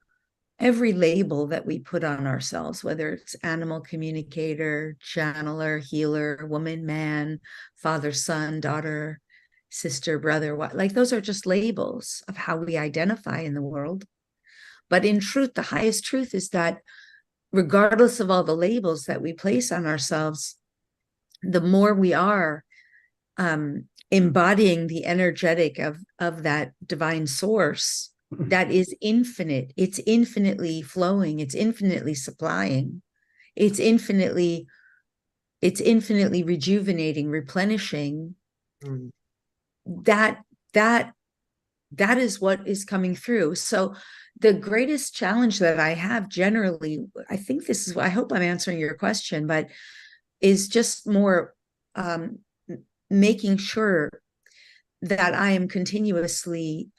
S5: Every label that we put on ourselves, whether it's animal communicator, channeler, healer, woman, man, father, son, daughter, sister, brother, like those are just labels of how we identify in the world. But in truth, the highest truth is that regardless of all the labels that we place on ourselves, the more we are embodying the energetic of that divine source that is infinite, it's infinitely flowing, it's infinitely supplying, it's infinitely rejuvenating, replenishing. That is what is coming through. So the greatest challenge that I have generally, I think I hope I'm answering your question, but is just more making sure that I am continuously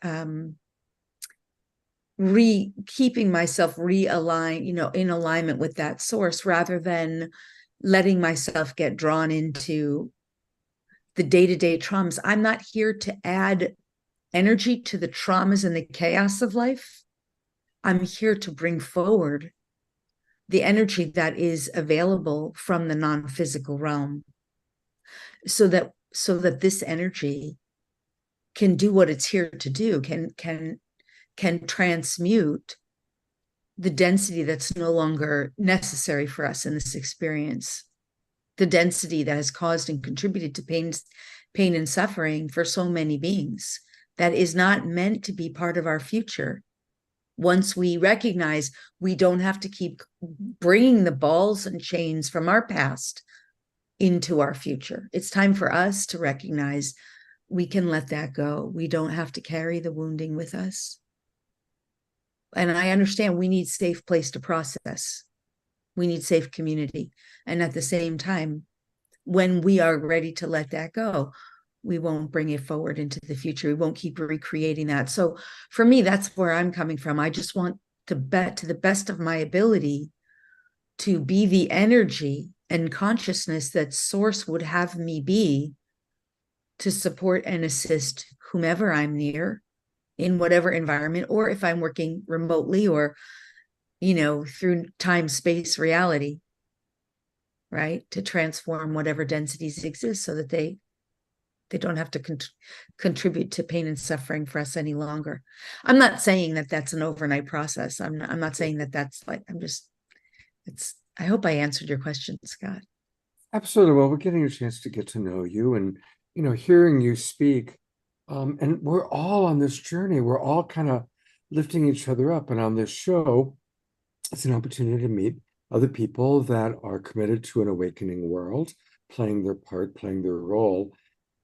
S5: keeping myself realigned, in alignment with that source, rather than letting myself get drawn into the day-to-day traumas. I'm not here to add energy to the traumas and the chaos of life. I'm here to bring forward the energy that is available from the non-physical realm, so that this energy can do what it's here to do, can transmute the density that's no longer necessary for us in this experience, the density that has caused and contributed to pain and suffering for so many beings, that is not meant to be part of our future. Once we recognize we don't have to keep bringing the balls and chains from our past into our future, it's time for us to recognize we can let that go. We don't have to carry the wounding with us. And I understand we need safe place to process. We need safe community. And at the same time, when we are ready to let that go, we won't bring it forward into the future. We won't keep recreating that. So for me, that's where I'm coming from. I just want to bet to the best of my ability to be the energy and consciousness that source would have me be to support and assist whomever I'm near in whatever environment, or if I'm working remotely or, through time, space, reality, right? To transform whatever densities exist so that they don't have to contribute to pain and suffering for us any longer. I'm not saying that that's an overnight process. I'm not saying that that's like, I hope I answered your question, Scott.
S2: Absolutely. Well, we're getting a chance to get to know you and, hearing you speak. And we're all on this journey. We're all kind of lifting each other up. And on this show, it's an opportunity to meet other people that are committed to an awakening world, playing their part, playing their role,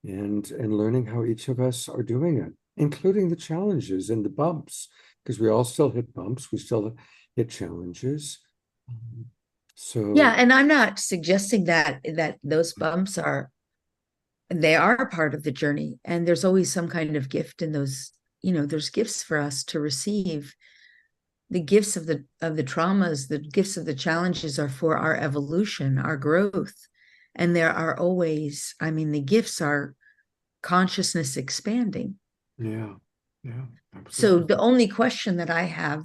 S2: and learning how each of us are doing it, including the challenges and the bumps, because we all still hit bumps, we still hit challenges. So
S5: yeah, and I'm not suggesting that those bumps are part of the journey, and there's always some kind of gift in those. There's gifts for us to receive. The gifts of the traumas, the gifts of the challenges are for our evolution, our growth. And there are always, the gifts are consciousness expanding.
S2: yeah,
S5: So
S2: absolutely.
S5: the only question that I have,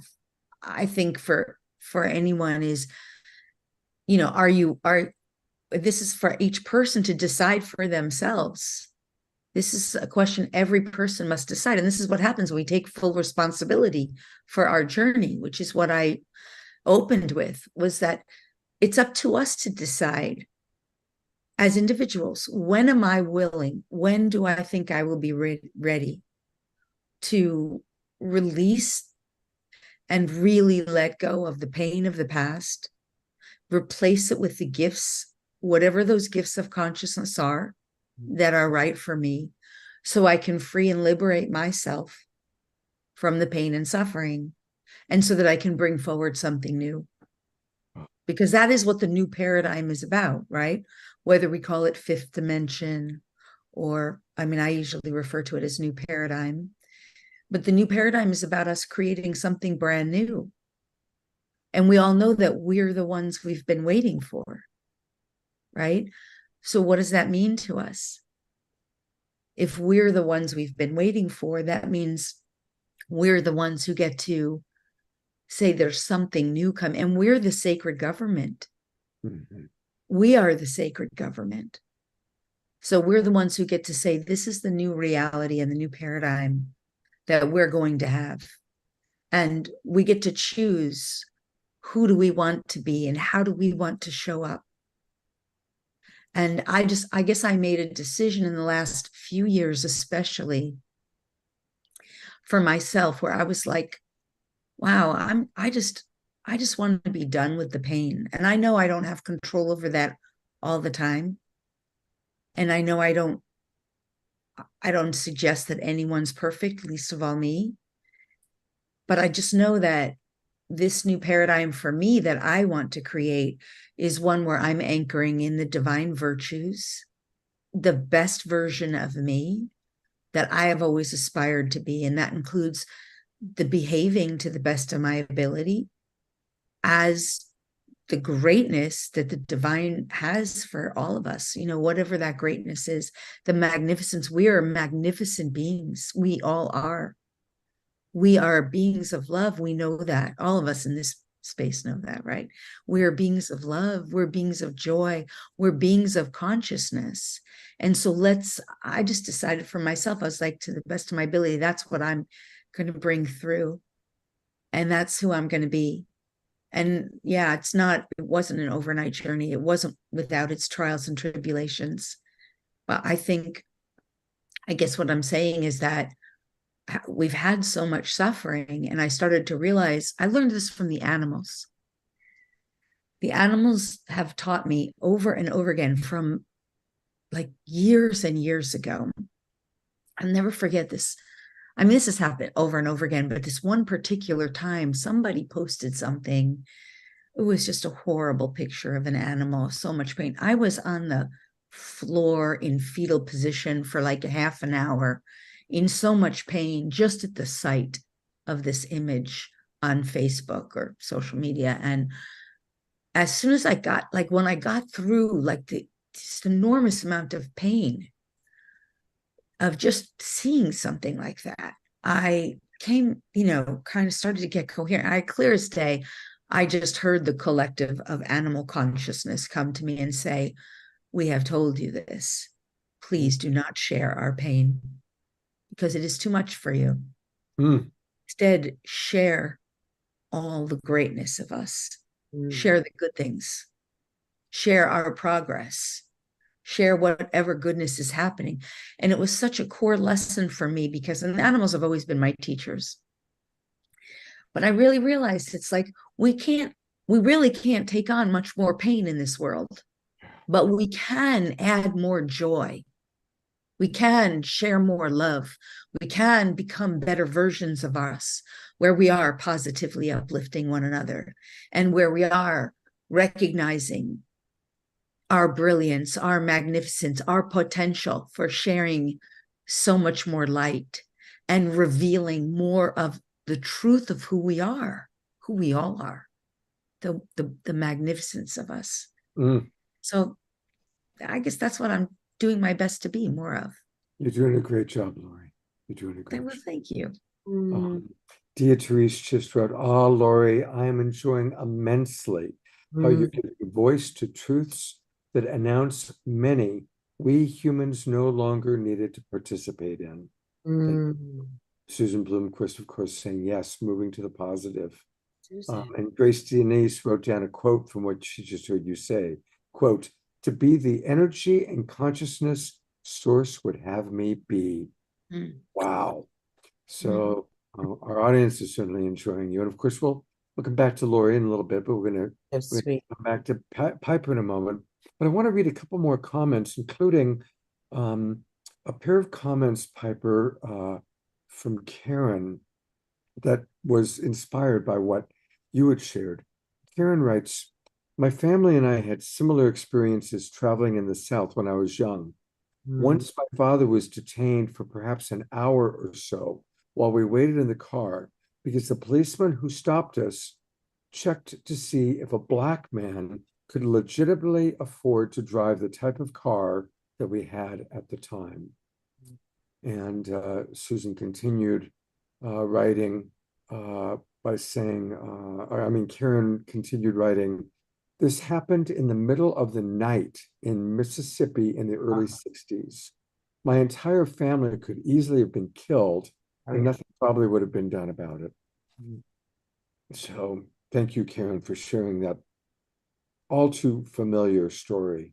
S5: I think for anyone is, this is for each person to decide for themselves. This is a question every person must decide. And this is what happens when we take full responsibility for our journey, which is what I opened with, was that it's up to us to decide as individuals, when am I willing? When do I think I will be ready to release and really let go of the pain of the past, replace it with the gifts, whatever those gifts of consciousness are, that are right for me, so I can free and liberate myself from the pain and suffering, and so that I can bring forward something new. Because that is what the new paradigm is about, right? Whether we call it fifth dimension, or, I usually refer to it as new paradigm, but the new paradigm is about us creating something brand new. And we all know that we're the ones we've been waiting for, right? So what does that mean to us? If we're the ones we've been waiting for, that means we're the ones who get to say there's something new coming, and we're the sacred government.
S2: Mm-hmm.
S5: We are the sacred government. So we're the ones who get to say, this is the new reality and the new paradigm that we're going to have. And we get to choose, who do we want to be and how do we want to show up? And I guess I made a decision in the last few years, especially for myself, where I was like, wow, I just want to be done with the pain. And I know I don't have control over that all the time. And I know I don't suggest that anyone's perfect, least of all me. But I just know that this new paradigm for me that I want to create is one where I'm anchoring in the divine virtues, the best version of me that I have always aspired to be. And that includes the behaving to the best of my ability as the greatness that the divine has for all of us, whatever that greatness is, the magnificence. We are magnificent beings. We all are. We are beings of love. We know that. All of us in this space know that, right? We're beings of love. We're beings of joy. We're beings of consciousness. And so I just decided for myself, I was like, to the best of my ability, that's what I'm going to bring through. And that's who I'm going to be. And yeah, it wasn't an overnight journey. It wasn't without its trials and tribulations. But I guess what I'm saying is that we've had so much suffering, and I started to realize, I learned this from the animals. The animals have taught me over and over again, from like years and years ago. I'll never forget this. This has happened over and over again, but this one particular time, somebody posted something. It was just a horrible picture of an animal, so much pain. I was on the floor in fetal position for like a half an hour, in so much pain, just at the sight of this image on Facebook or social media. And as soon as I got, like when I got through like the just enormous amount of pain of just seeing something like that, I came, kind of started to get coherent. I clear as day, I just heard the collective of animal consciousness come to me and say, we have told you this. Please do not share our pain because it is too much for you.
S2: Mm.
S5: Instead, share all the greatness of us. Share the good things. Share our progress. Share whatever goodness is happening. And it was such a core lesson for me because animals have always been my teachers. But I really realized it's like we really can't take on much more pain in this world, but we can add more joy. We can share more love. We can become better versions of us where we are positively uplifting one another and where we are recognizing our brilliance, our magnificence, our potential for sharing so much more light and revealing more of the truth of who we are, who we all are, the magnificence of us.
S2: Mm.
S5: So I guess that's what I'm doing my best to be more of.
S2: You're doing a great job, Lori. You're doing a great
S5: Well,
S2: job.
S5: thank you.
S2: Dia Therese just wrote, Lori, I am enjoying immensely how you're giving voice to truths that announce many we humans no longer needed to participate in. Susan Bloomquist, of course, saying yes, moving to the positive. And Grace Denise wrote down a quote from what she just heard you say, quote, to be the energy and consciousness source would have me be. Wow. So our audience is certainly enjoying you. And of course, we'll come back to Lori in a little bit, but we're going to come back to Piper in a moment. But I want to read a couple more comments, including a pair of comments, Piper, from Karen that was inspired by what you had shared. Karen writes, my family and I had similar experiences traveling in the South when I was young. Once my father was detained for perhaps an hour or so while we waited in the car because the policeman who stopped us checked to see if a Black man could legitimately afford to drive the type of car that we had at the time. And Susan continued writing by saying, Karen continued writing, this happened in the middle of the night in Mississippi in the early 60s. My entire family could easily have been killed and nothing probably would have been done about it. So thank you, Karen, for sharing that all too familiar story.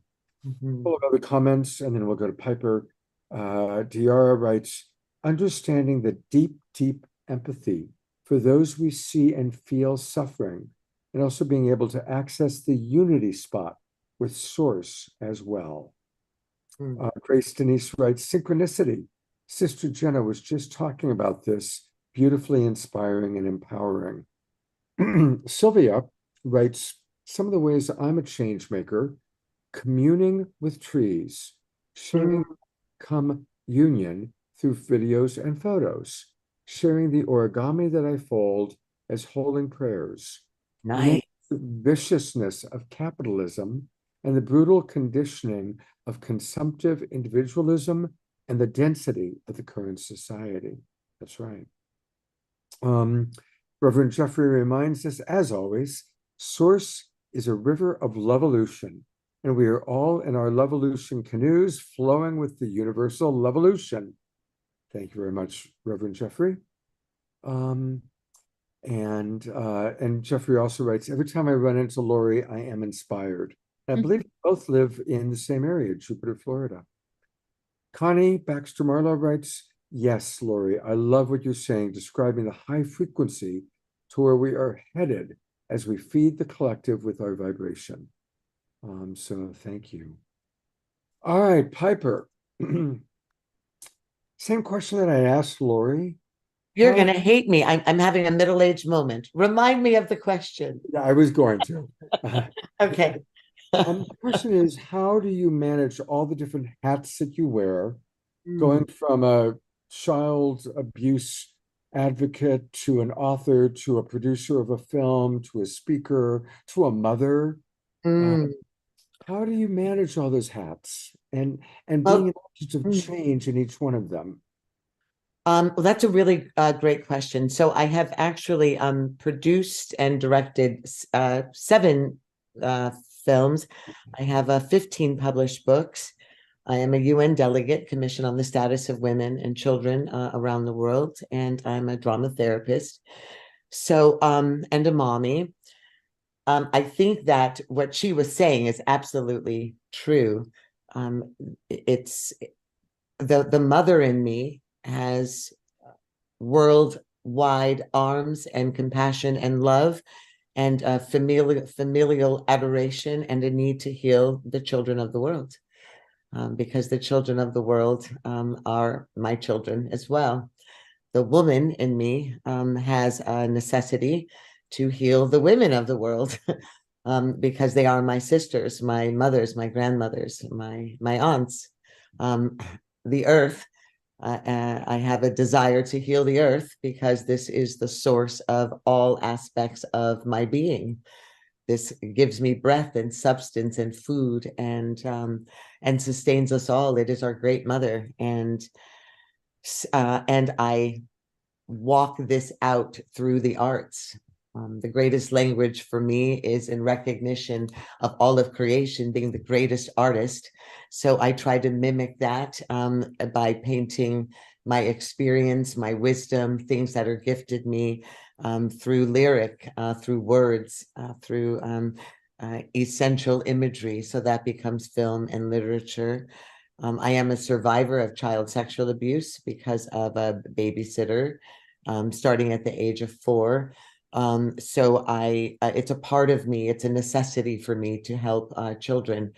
S2: Full of other comments, and then we'll go to Piper. Diara writes, understanding the deep, deep empathy for those we see and feel suffering, and also being able to access the unity spot with Source as well. Grace Denise writes, synchronicity. Sister Jenna was just talking about this, beautifully inspiring and empowering. Sylvia writes, some of the ways I'm a change maker, communing with trees, sharing come union through videos and photos, sharing the origami that I fold as holding prayers.
S8: Nice.
S2: The viciousness of capitalism and the brutal conditioning of consumptive individualism and the density of the current society. That's right. Reverend Jeffrey reminds us, as always, Source is a river of Levolution, and we are all in our Levolution canoes flowing with the universal Levolution. Thank you very much, Reverend Jeffrey. And Jeffrey also writes, every time I run into Lori, I am inspired. And I believe we both live in the same area, Jupiter, Florida. Connie Baxter Marlowe writes, yes, Lori, I love what you're saying, describing the high frequency to where we are headed as we feed the collective with our vibration. So thank you. All right, Piper. Same question that I asked Lori.
S8: You're going to hate me. I'm having a middle-aged moment. Remind me of the question.
S2: I was going to.
S8: Okay.
S2: The question is, how do you manage all the different hats that you wear, going from a child abuse advocate to an author, to a producer of a film, to a speaker, to a mother,
S8: Mm.
S2: How do you manage all those hats and
S8: Well,
S2: being an agent of
S8: mm.
S2: change in each one of them?
S8: Well, that's a really great question. So I have actually produced and directed 7 films. I have 15 published books. I am a UN delegate commissioned on the status of women and children around the world, and I'm a drama therapist. So, and a mommy. I think that what she was saying is absolutely true. It's the mother in me has worldwide arms and compassion and love and familial adoration and a need to heal the children of the world, because the children of the world are my children as well. The woman in me has a necessity to heal the women of the world. Because they are my sisters, my mothers, my grandmothers, my aunts, the earth. I have a desire to heal the earth because this is the source of all aspects of my being. This gives me breath and substance and food and sustains us all. It is our great mother, and I walk this out through the arts. The greatest language for me is in recognition of all of creation being the greatest artist. So I try to mimic that by painting my experience, my wisdom, things that are gifted me through lyric, through words, through essential imagery. So that becomes film and literature. I am a survivor of child sexual abuse because of a babysitter starting at the age of 4. So it's a part of me, it's a necessity for me to help children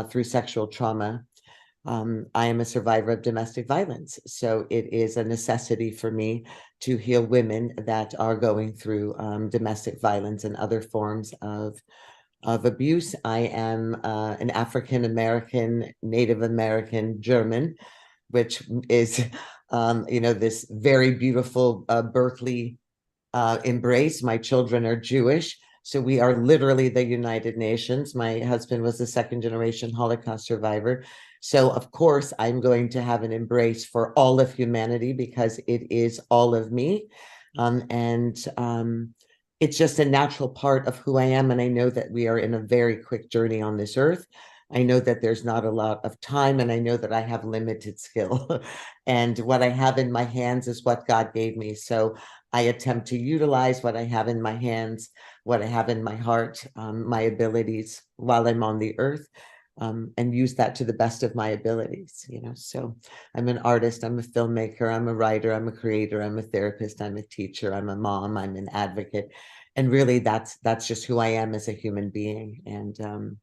S8: through sexual trauma. I am a survivor of domestic violence, so it is a necessity for me to heal women that are going through domestic violence and other forms of abuse. I am an African American, Native American German, which is, this very beautiful Berkeley embrace. My children are Jewish, so we are literally the United Nations. My husband was a second generation Holocaust survivor. So of course I'm going to have an embrace for all of humanity because it is all of me. It's just a natural part of who I am. And I know that we are in a very quick journey on this earth. I know that there's not a lot of time, and I know that I have limited skill. And what I have in my hands is what God gave me. So I attempt to utilize what I have in my hands, what I have in my heart, my abilities while I'm on the earth, and use that to the best of my abilities. So I'm an artist, I'm a filmmaker, I'm a writer, I'm a creator, I'm a therapist, I'm a teacher, I'm a mom, I'm an advocate. And really that's just who I am as a human being. And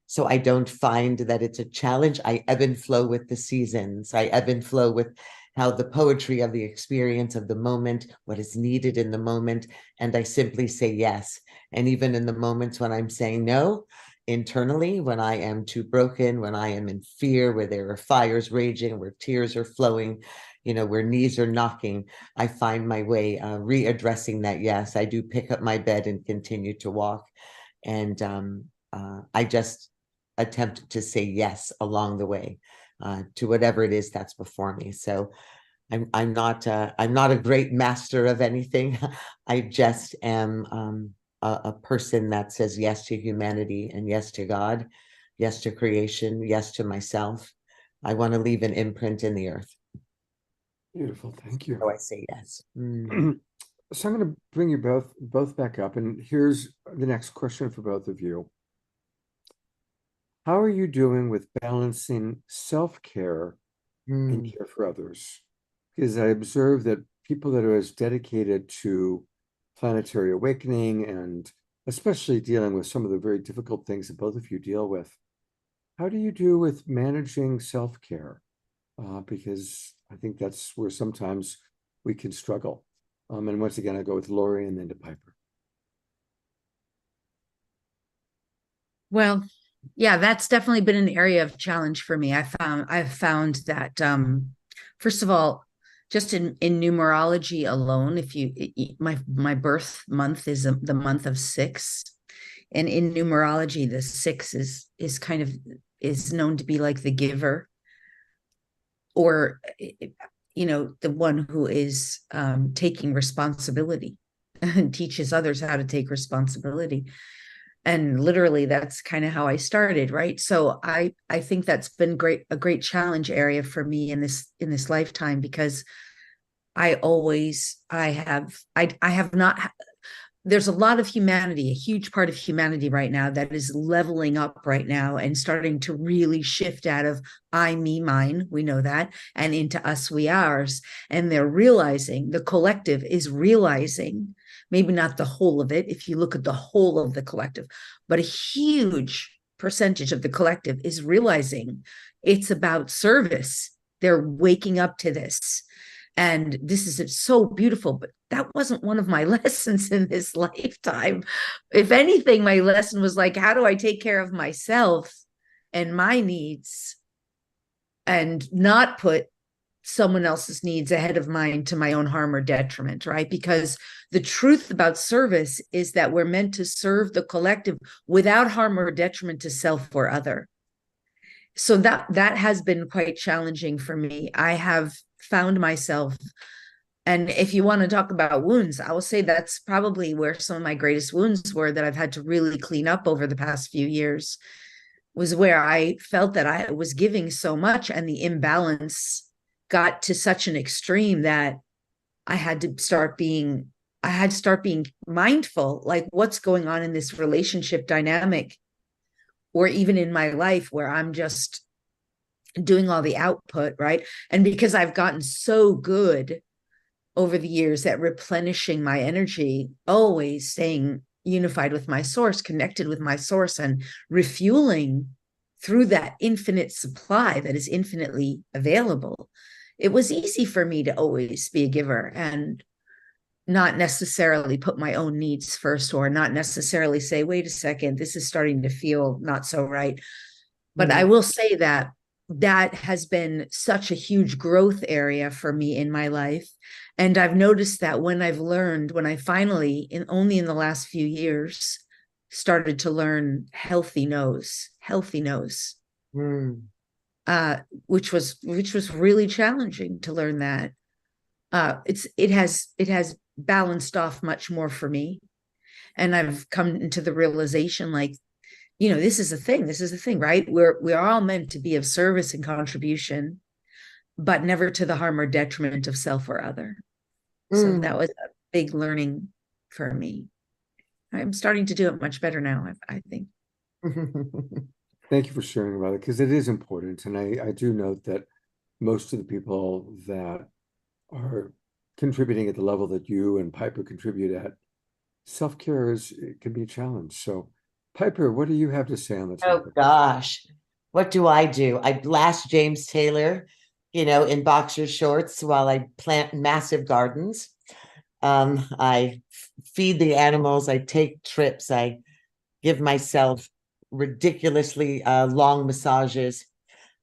S8: so I don't find that it's a challenge. I ebb and flow with the seasons. I ebb and flow with how the poetry of the experience of the moment, what is needed in the moment. And I simply say yes. And even in the moments when I'm saying no, internally, when I am too broken, when I am in fear, where there are fires raging, where tears are flowing, where knees are knocking, I find my way readdressing that yes. I do pick up my bed and continue to walk. And I just attempt to say yes along the way to whatever it is that's before me. So I'm not a great master of anything. I just am a person that says yes to humanity and yes to God, yes to creation, yes to myself. I want to leave an imprint in the earth.
S2: Beautiful, thank you.
S8: So I say yes.
S2: So I'm going to bring you both back up, and here's the next question for both of you. How are you doing with balancing self-care and care for others? Because I observe that people that are as dedicated to planetary awakening and especially dealing with some of the very difficult things that both of you deal with, how do you do with managing self-care? Because I think that's where sometimes we can struggle. And once again, I go with Lori and then to Piper.
S5: Well, yeah, that's definitely been an area of challenge for me. I've found that first of all, just in numerology alone, if you my birth month is the month of 6. And in numerology, the 6 is kind of is known to be like the giver, or the one who is taking responsibility and teaches others how to take responsibility. And literally that's kind of how I started, right? So I think that's been a great challenge area for me in this lifetime, because I have not, there's a lot of humanity, a huge part of humanity right now that is leveling up right now and starting to really shift out of I, me, mine, we know that, and into us, we, ours. And they're realizing, the collective is realizing, maybe not the whole of it, if you look at the whole of the collective, but a huge percentage of the collective is realizing it's about service. They're waking up to this. And this is so beautiful, but that wasn't one of my lessons in this lifetime. If anything, my lesson was like, how do I take care of myself and my needs and not put someone else's needs ahead of mine to my own harm or detriment, right? Because the truth about service is that we're meant to serve the collective without harm or detriment to self or other. So that has been quite challenging for me. I have found myself, and if you want to talk about wounds, I will say that's probably where some of my greatest wounds were, that I've had to really clean up over the past few years, was where I felt that I was giving so much and the imbalance got to such an extreme that I had to start being mindful, like what's going on in this relationship dynamic, or even in my life where I'm just doing all the output, right? And because I've gotten so good over the years at replenishing my energy, always staying unified with my source, connected with my source, and refueling through that infinite supply that is infinitely available, it was easy for me to always be a giver and not necessarily put my own needs first, or not necessarily say, wait a second, this is starting to feel not so right. But I will say that has been such a huge growth area for me in my life. And I've noticed that when I finally, only in the last few years, started to learn healthy no's, which was really challenging to learn that. It has balanced off much more for me. And I've come into the realization, like, this is a thing, right? We're all meant to be of service and contribution, but never to the harm or detriment of self or other. So that was a big learning for me. I'm starting to do it much better now, I think.
S2: Thank you for sharing about it, because it is important. And I do note that most of the people that are contributing at the level that you and Piper contribute at, self-care can be a challenge. So Piper, what do you have to say on the topic?
S8: Oh gosh, what do? I blast James Taylor, in boxer shorts while I plant massive gardens. I feed the animals, I take trips, I give myself ridiculously long massages,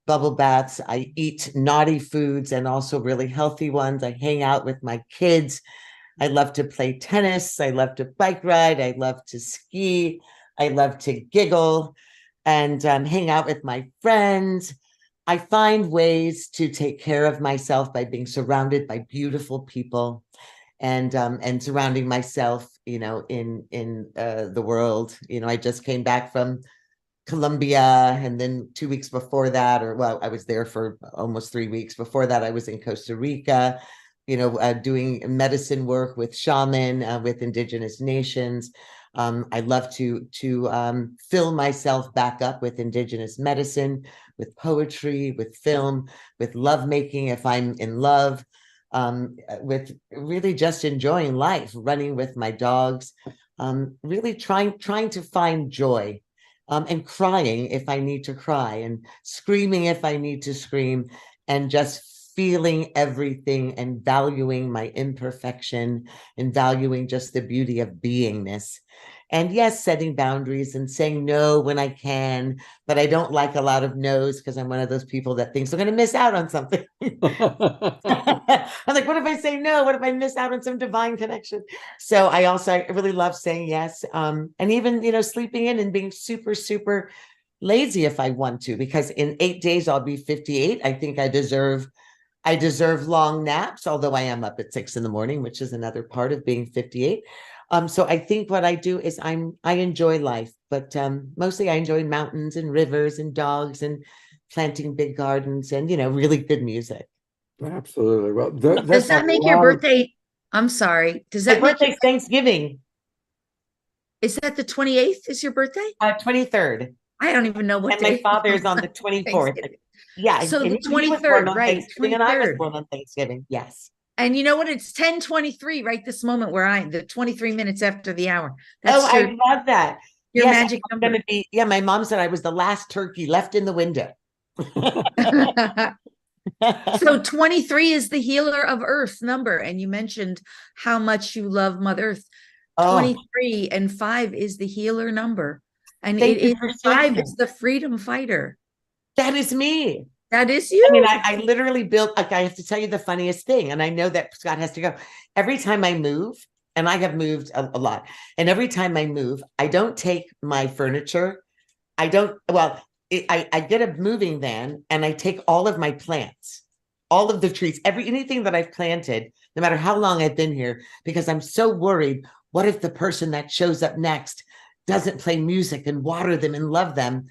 S8: bubble baths, I eat naughty foods and also really healthy ones. I hang out with my kids. I love to play tennis. I love to bike ride. I love to ski. I love to giggle and hang out with my friends. I find ways to take care of myself by being surrounded by beautiful people and surrounding myself, in the world. I just came back from Colombia, and then 2 weeks before that, I was there for almost 3 weeks. Before that, I was in Costa Rica, doing medicine work with shaman, with indigenous nations. I love to fill myself back up with indigenous medicine, with poetry, with film, with lovemaking if I'm in love, with really just enjoying life, running with my dogs, really trying to find joy, and crying if I need to cry, and screaming if I need to scream, and just feeling everything and valuing my imperfection and valuing just the beauty of beingness. And yes, setting boundaries and saying no when I can, but I don't like a lot of no's because I'm one of those people that thinks I'm going to miss out on something. I'm like, what if I say no? What if I miss out on some divine connection? So I really love saying yes. And even, sleeping in and being super, super lazy if I want to, because in 8 days I'll be 58. I think I deserve long naps, although I am up at 6 a.m, which is another part of being 58. So I think what I do is I enjoy life, but mostly I enjoy mountains and rivers and dogs and planting big gardens and, really good music.
S2: Absolutely. Well,
S5: Does
S2: that's
S5: that
S2: a
S5: make your
S2: lot of-
S5: birthday? I'm sorry. Does
S8: My
S5: that make
S8: birthday's Thanksgiving,
S5: is that the 28th is your birthday?
S8: 23rd,
S5: I don't even know what
S8: and my
S5: day.
S8: father's on the 24th.
S5: Thanksgiving.
S8: Yeah,
S5: So
S8: and
S5: the
S8: he was born
S5: 23rd,
S8: on
S5: right,
S8: Thanksgiving, and I was
S5: 23rd.
S8: born on Thanksgiving. Yes.
S5: And you know what? It's 10:23 right this moment the 23 minutes after the hour. That's
S8: Oh, I love that.
S5: your
S8: Yes,
S5: magic
S8: I'm
S5: number.
S8: gonna be. Yeah, my mom said I was the last turkey left in the window.
S5: So 23 is the healer of earth number. And you mentioned how much you love Mother Earth.
S8: Oh.
S5: 23 and 5 is the healer number. And
S8: Thank
S5: it
S8: you
S5: is
S8: for saying
S5: 5
S8: that.
S5: is the freedom fighter.
S8: That is me.
S5: That is you.
S8: I mean, I literally built, like, I have to tell you the funniest thing, and I know that Scott has to go. Every time I move, and I have moved a lot, and every time I move, I don't take my furniture. I get a moving van and I take all of my plants, all of the trees, anything that I've planted, no matter how long I've been here, because I'm so worried. What if the person that shows up next doesn't play music and water them and love them?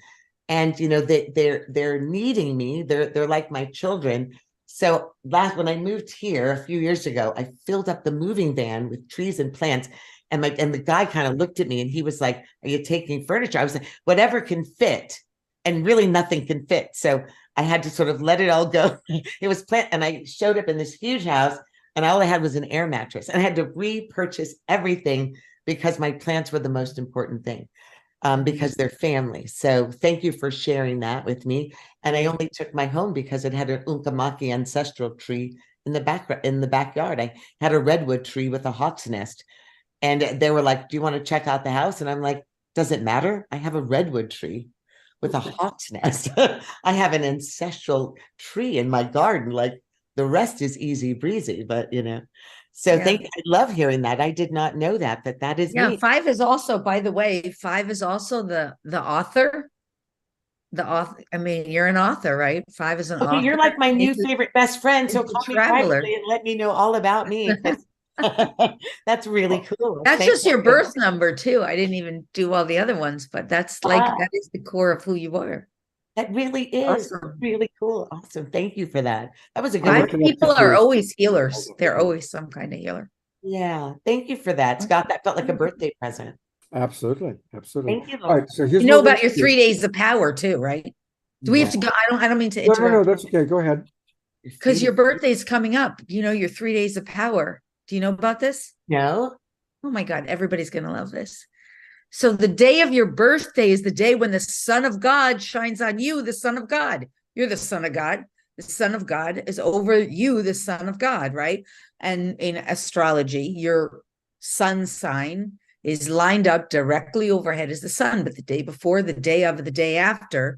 S8: And they're needing me. They're like my children. So when I moved here a few years ago, I filled up the moving van with trees and plants. And the guy kind of looked at me and he was like, "Are you taking furniture?" I was like, "Whatever can fit." And really nothing can fit. So I had to sort of let it all go. It was and I showed up in this huge house and all I had was an air mattress. And I had to repurchase everything because my plants were the most important thing. Because they're family. So thank you for sharing that with me. And I only took my home because it had an Unkamaki ancestral tree in the backyard. I had a redwood tree with a hawk's nest. And they were like, "Do you want to check out the house?" And I'm like, "Does it matter? I have a redwood tree with a hawk's nest." I have an ancestral tree in my garden. Like, the rest is easy breezy, but So
S5: Yeah.
S8: I love hearing that. I did not know that is
S5: Yeah,
S8: me.
S5: 5 is also, by the way, 5 is also the author. The author, I mean, you're an author, right? 5 is an
S8: Okay,
S5: author.
S8: you're like my new
S5: It's a-
S8: favorite best friend. So
S5: it's a
S8: call me
S5: traveler.
S8: privately and let me know all about me. 'Cause that's really cool.
S5: That's
S8: Thank
S5: just your
S8: you.
S5: birth number too. I didn't even do all the other ones, but that's that is the core of who you are.
S8: That really is
S5: Awesome.
S8: really cool. Awesome. Thank you for that. That was a
S2: I'm
S8: good
S5: Five
S2: looking up
S5: people
S2: to
S5: are
S2: see-
S5: always healers. They're always some kind of healer.
S8: Yeah. Thank you for that, Scott. That felt like a birthday present.
S2: Absolutely. Absolutely.
S8: Thank you.
S2: All right. So here's
S5: You know
S2: what we're
S5: about your
S2: gonna do.
S5: 3 days of power too, right? Do we have to go? I don't mean to
S2: No,
S5: interrupt.
S2: that's okay. Go ahead.
S5: Because your birthday's coming up. You know, your 3 days of power. Do you know about this?
S8: No.
S5: Oh my God, everybody's going to love this. So the day of your birthday is the day when the Son of God shines on you, the Son of God. You're the Son of God. The Son of God is over you, the Son of God, right? And in astrology, your sun sign is lined up directly overhead as the sun, but the day before, the day of, the day after,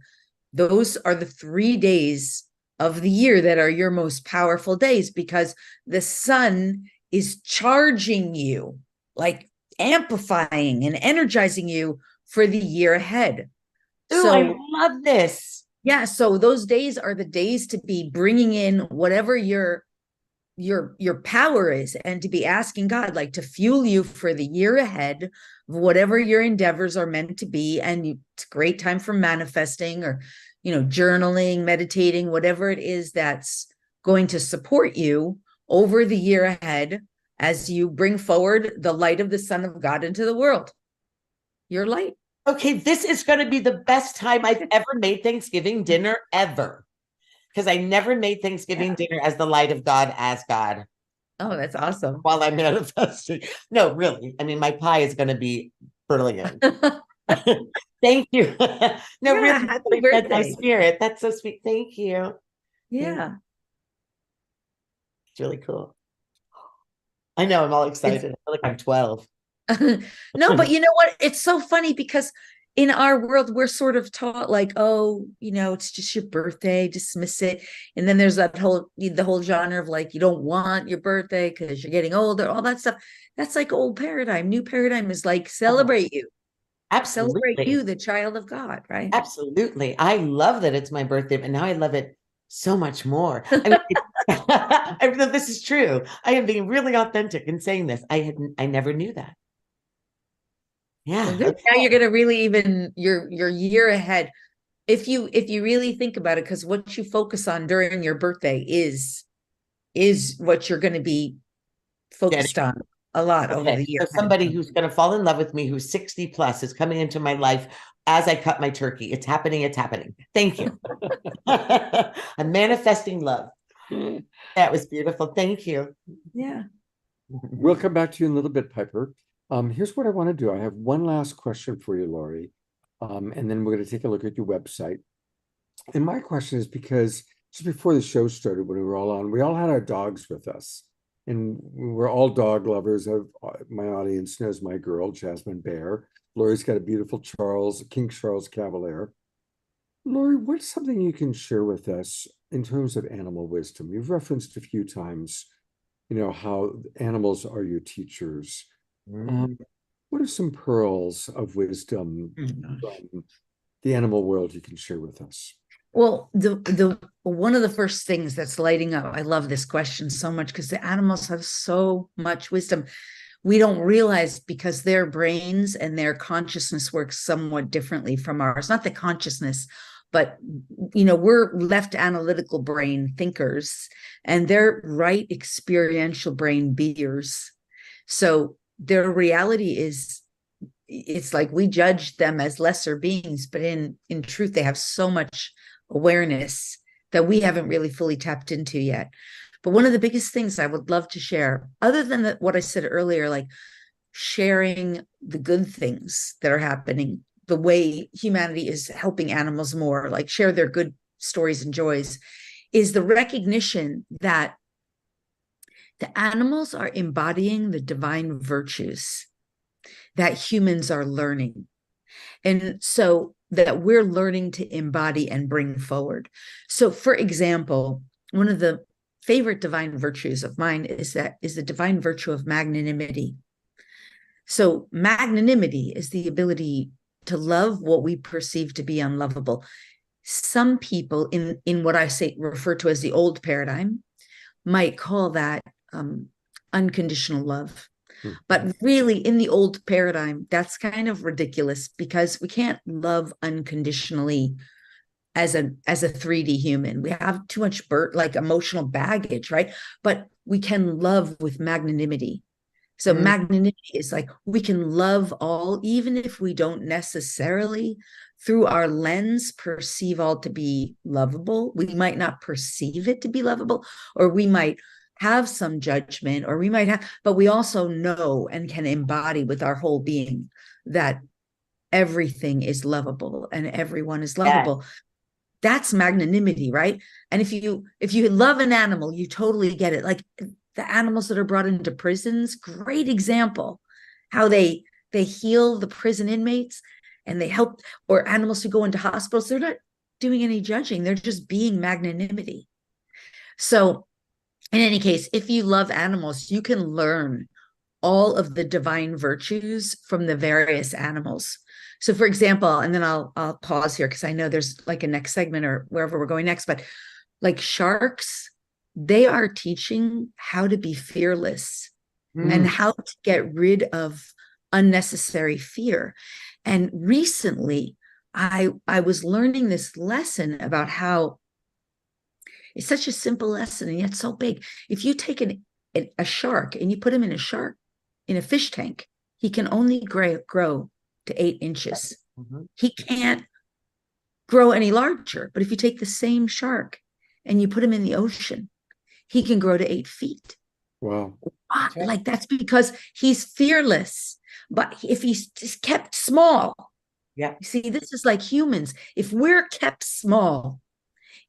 S5: those are the 3 days of the year that are your most powerful days because the sun is charging you, like amplifying and energizing you for the year ahead.
S8: Ooh,
S5: So
S8: I love this.
S5: yeah, so those days are the days to be bringing in whatever your power is and to be asking God like to fuel you for the year ahead of whatever your endeavors are meant to be. And it's a great time for manifesting or journaling, meditating, whatever it is that's going to support you over the year ahead as you bring forward the light of the Son of God into the world. Your light.
S8: Okay, this is going to be the best time I've ever made Thanksgiving dinner ever. Because I never made Thanksgiving dinner as the light of God as God.
S5: Oh, that's awesome.
S8: While I'm manifesting. No, really. I mean, my pie is going to be brilliant. Thank you. No,
S5: Yeah,
S8: really,
S5: happy
S8: really fed my
S5: birthday.
S8: spirit. That's so sweet. Thank you.
S5: Yeah.
S8: It's really cool. I know, I'm all excited. I feel like I'm 12.
S5: No, but you know what? It's so funny because in our world, we're sort of taught like, oh, it's just your birthday, dismiss it. And then there's the whole genre of like, you don't want your birthday because you're getting older, all that stuff. That's like old paradigm. New paradigm is like celebrate you. Celebrate
S8: Absolutely.
S5: you, the child of God, right?
S8: Absolutely. I love that it's my birthday, but now I love it so much more. I mean, I know this is true. I am being really authentic in saying this. I never knew that. Yeah.
S5: Well, good. Now you're gonna really even your year ahead. If you really think about it, because what you focus on during your birthday is what you're gonna be focused on a lot over the year.
S8: So somebody who's going to fall in love with me, who's 60 plus, is coming into my life as I cut my turkey. It's happening. It's happening. Thank you. I'm manifesting love. That was beautiful. Thank you.
S5: Yeah.
S2: We'll come back to you in a little bit, Piper. Here's what I want to do. I have one last question for you, Lori, and then we're going to take a look at your website. And my question is because just before the show started, when we were all on, we all had our dogs with us. And we're all dog lovers. My audience knows my girl, Jasmine Bear. Lori's got a beautiful King Charles Cavalier. Lori, what's something you can share with us in terms of animal wisdom? You've referenced a few times, how animals are your teachers. What are some pearls of wisdom from the animal world you can share with us?
S5: Well, the one of the first things that's lighting up, I love this question so much because the animals have so much wisdom. We don't realize because their brains and their consciousness works somewhat differently from ours. Not the consciousness, but we're left analytical brain thinkers, and they're right experiential brain beers. So their reality is, it's like we judge them as lesser beings, but in truth, they have so much awareness that we haven't really fully tapped into yet. But one of the biggest things I would love to share, other than what I said earlier, like sharing the good things that are happening, the way humanity is helping animals more, like share their good stories and joys, is the recognition that the animals are embodying the divine virtues that humans are learning. And so that we're learning to embody and bring forward. So for example, one of the favorite divine virtues of mine is the divine virtue of magnanimity. So magnanimity is the ability to love what we perceive to be unlovable. Some people in what I refer to as the old paradigm might call that unconditional love. But really, in the old paradigm, that's kind of ridiculous because we can't love unconditionally as a 3D human. We have too much emotional baggage, right? But we can love with magnanimity. So magnanimity is like we can love all, even if we don't necessarily, through our lens, perceive all to be lovable. We might not perceive it to be lovable, or we might have some judgment, or we might have, but we also know and can embody with our whole being that everything is lovable and everyone is lovable. Yeah. That's magnanimity, right? And if you love an animal, you totally get it. Like the animals that are brought into prisons, great example, how they heal the prison inmates and they help, or animals who go into hospitals, they're not doing any judging. They're just being magnanimity. So in any case, if you love animals, you can learn all of the divine virtues from the various animals. So for example, and then I'll pause here because I know there's like a next segment or wherever we're going next, but like sharks, they are teaching how to be fearless and how to get rid of unnecessary fear. And recently I was learning this lesson about how it's such a simple lesson and yet so big. If you take a shark and you put him in a fish tank, he can only grow to 8 inches. He can't grow any larger. But if you take the same shark and you put him in the ocean, he can grow to 8 feet.
S2: Wow.
S5: Like that's because he's fearless. But if he's just kept small,
S8: yeah.
S5: See, this is like humans. If we're kept small,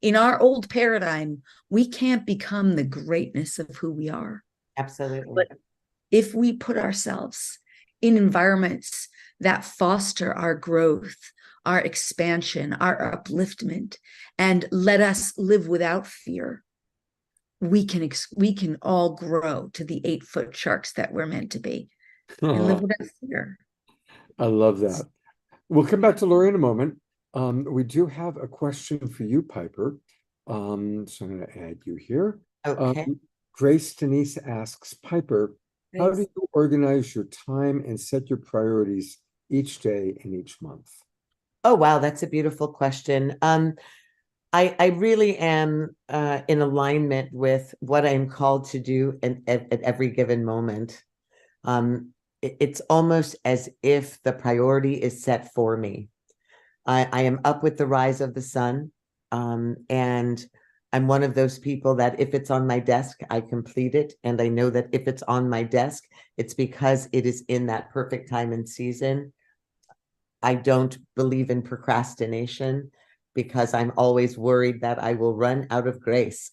S5: in our old paradigm, we can't become the greatness of who we are.
S8: Absolutely.
S5: But if we put ourselves in environments that foster our growth, our expansion, our upliftment, and let us live without fear, we can all grow to the 8-foot sharks that we're meant to be and live without fear.
S2: I love that. We'll come back to Lori in a moment. We do have a question for you, Piper. So I'm going to add you here.
S8: Okay.
S2: Grace Denise asks, Piper, how do you organize your time and set your priorities each day and each month?
S8: Oh, wow, that's a beautiful question. I really am in alignment with what I'm called to do at every given moment. It's almost as if the priority is set for me. I am up with the rise of the sun, and I'm one of those people that if it's on my desk, I complete it. And I know that if it's on my desk, it's because it is in that perfect time and season. I don't believe in procrastination because I'm always worried that I will run out of grace.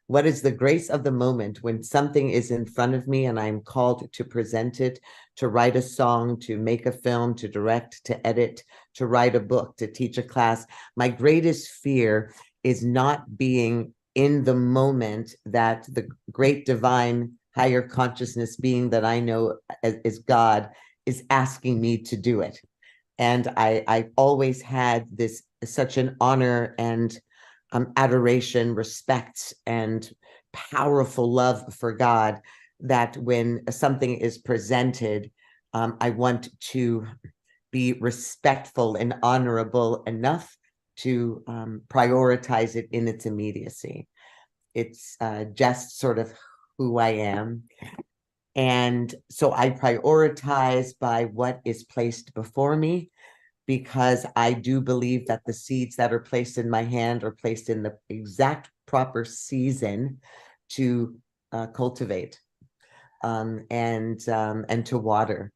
S8: What is the grace of the moment when something is in front of me and I'm called to present it, to write a song, to make a film, to direct, to edit, to write a book, to teach a class? My greatest fear is not being in the moment that the great divine higher consciousness being that I know as God is asking me to do it. And I've always had this such an honor and adoration, respect, and powerful love for God that when something is presented, I want to be respectful and honorable enough to prioritize it in its immediacy. It's just sort of who I am. And so I prioritize by what is placed before me, because I do believe that the seeds that are placed in my hand are placed in the exact proper season to cultivate and to water.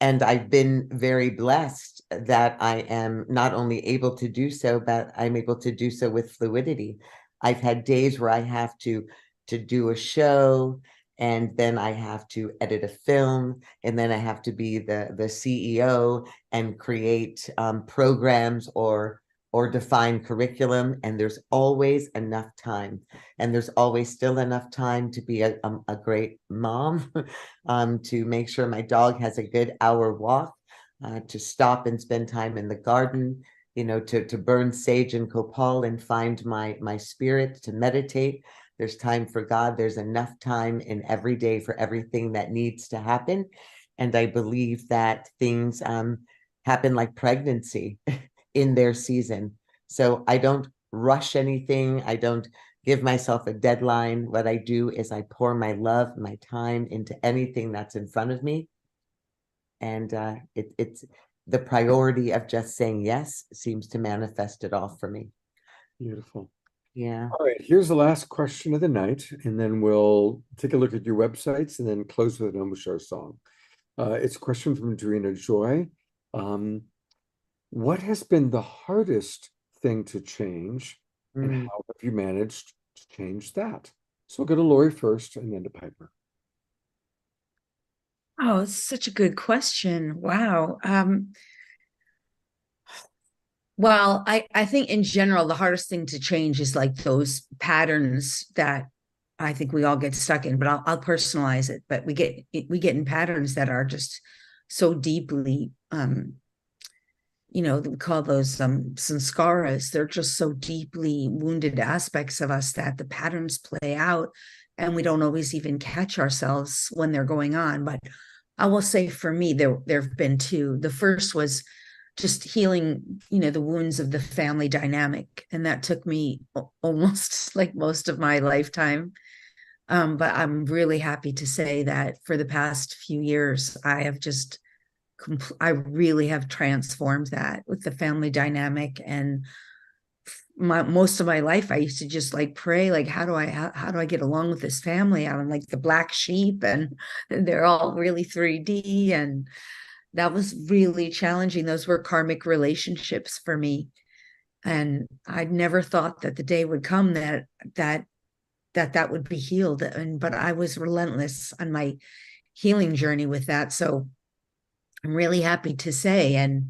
S8: And I've been very blessed that I am not only able to do so, but I'm able to do so with fluidity. I've had days where I have to do a show, and then I have to edit a film, and then I have to be the CEO and create programs or define curriculum. And there's always enough time, and there's always still enough time to be a great mom, to make sure my dog has a good hour walk, to stop and spend time in the garden, to burn sage and copal and find my spirit, to meditate. There's time for God. There's enough time in every day for everything that needs to happen. And I believe that things happen like pregnancy in their season. So I don't rush anything. I don't give myself a deadline. What I do is I pour my love, my time into anything that's in front of me. And it's the priority of just saying yes seems to manifest it all for me.
S2: Beautiful.
S8: Yeah.
S2: All right, here's the last question of the night, and then we'll take a look at your websites and then close with a Namaskar song. It's a question from Darina Joy. What has been the hardest thing to change, and how have you managed to change that? So we'll go to Lori first and then to Piper.
S5: Oh, it's such a good question. Wow. Well, I think in general, the hardest thing to change is like those patterns that I think we all get stuck in, but I'll personalize it. But we get in patterns that are just so deeply, we call those sanskaras. They're just so deeply wounded aspects of us that the patterns play out, and we don't always even catch ourselves when they're going on. But I will say for me, there have been two. The first was just healing, the wounds of the family dynamic. And that took me almost like most of my lifetime. But I'm really happy to say that for the past few years, I have just, I really have transformed that with the family dynamic. And most of my life, I used to just like pray, like, how do I get along with this family? I'm like the black sheep, and they're all really 3D. And that was really challenging. Those were karmic relationships for me. And I'd never thought that the day would come that would be healed. But I was relentless on my healing journey with that. So I'm really happy to say and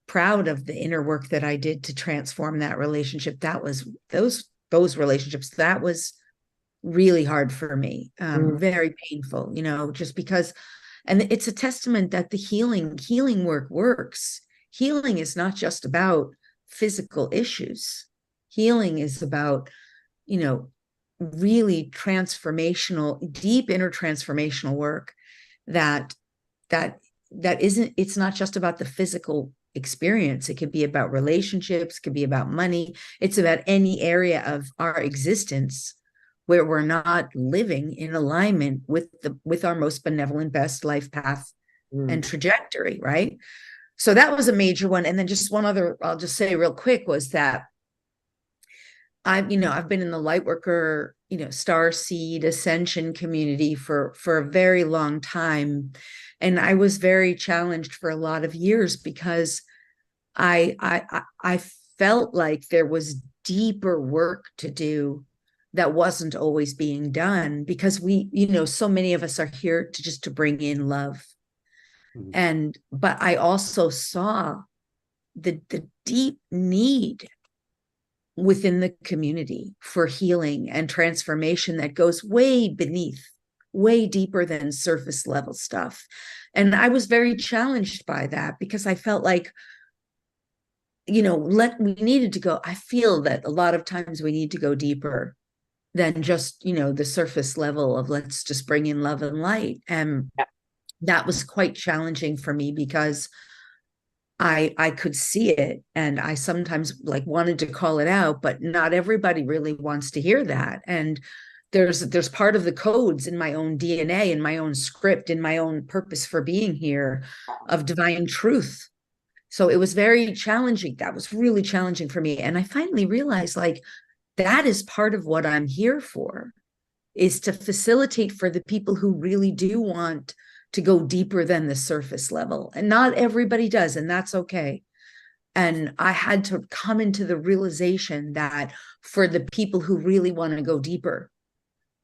S5: proud of the inner work that I did to transform that relationship. That was those relationships. That was really hard for me, very painful, just because, and it's a testament that the healing work works. Healing is not just about physical issues. Healing is about, really transformational, deep inner transformational work that isn't, it's not just about the physical experience. It could be about relationships, it could be about money. It's about any area of our existence where we're not living in alignment with our most benevolent, best life path and trajectory, right? So that was a major one. And then just one other, I'll just say real quick, was that I've been in the Lightworker, star seed ascension community for a very long time. And I was very challenged for a lot of years because I felt like there was deeper work to do that wasn't always being done, because we, so many of us are here to bring in love. But I also saw the deep need within the community for healing and transformation that goes way beneath, way deeper than surface level stuff. And I was very challenged by that because I felt like, we needed to go. I feel that a lot of times we need to go deeper than just, the surface level of let's just bring in love and light. And that was quite challenging for me because I could see it, and I sometimes wanted to call it out, but not everybody really wants to hear that. And there's part of the codes in my own DNA, in my own script, in my own purpose for being here of divine truth. So it was very challenging. That was really challenging for me. And I finally realized that is part of what I'm here for, is to facilitate for the people who really do want to go deeper than the surface level. And not everybody does, and that's okay. And I had to come into the realization that for the people who really want to go deeper,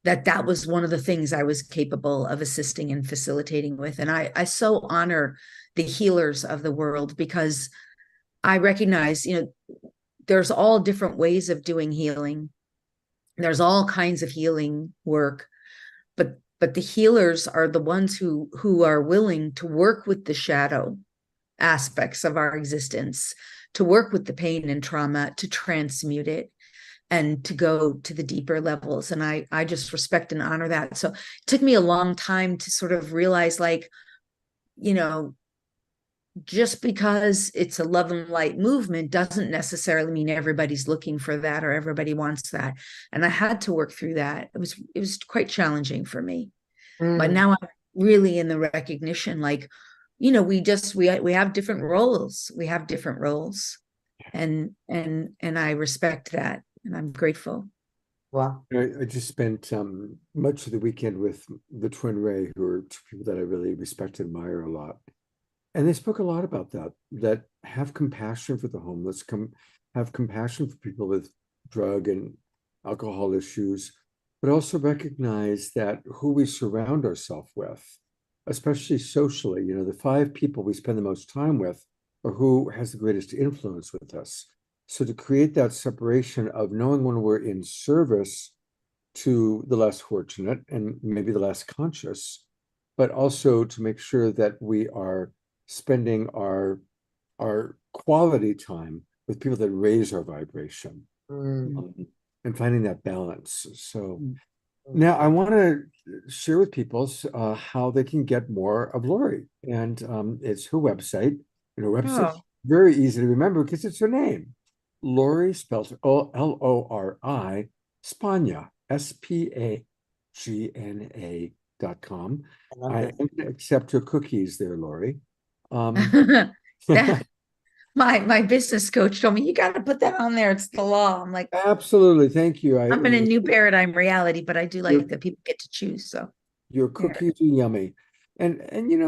S5: that was one of the things I was capable of assisting and facilitating with. And I so honor the healers of the world, because I recognize, there's all different ways of doing healing. There's all kinds of healing work, but the healers are the ones who are willing to work with the shadow aspects of our existence, to work with the pain and trauma, to transmute it, and to go to the deeper levels. And I just respect and honor that. So it took me a long time to sort of realize, just because it's a love and light movement doesn't necessarily mean everybody's looking for that or everybody wants that. And I had to work through that. It was quite challenging for me. But now I'm really in the recognition, we have different roles. We have different roles. And I respect that, and I'm grateful.
S8: Wow.
S2: I just spent much of the weekend with the Twin Ray, who are two people that I really respect and admire a lot. And they spoke a lot about that have compassion for the homeless, have compassion for people with drug and alcohol issues, but also recognize that who we surround ourselves with, especially socially, the 5 people we spend the most time with are who has the greatest influence with us. So to create that separation of knowing when we're in service to the less fortunate and maybe the less conscious, but also to make sure that we are spending our quality time with people that raise our vibration, and finding that balance. So now I want to share with people how they can get more of Lori, and it's her website. And her website's very easy to remember because it's her name, Lori, spelled Lori, Spagna, SPAGNA.com. I am going to accept your cookies there, Lori.
S5: My business coach told me, you got to put that on there. It's the law. I'm like,
S2: absolutely. Thank you.
S5: I'm in a new paradigm reality, but I do like that people get to choose. So
S2: your cookies are yummy. And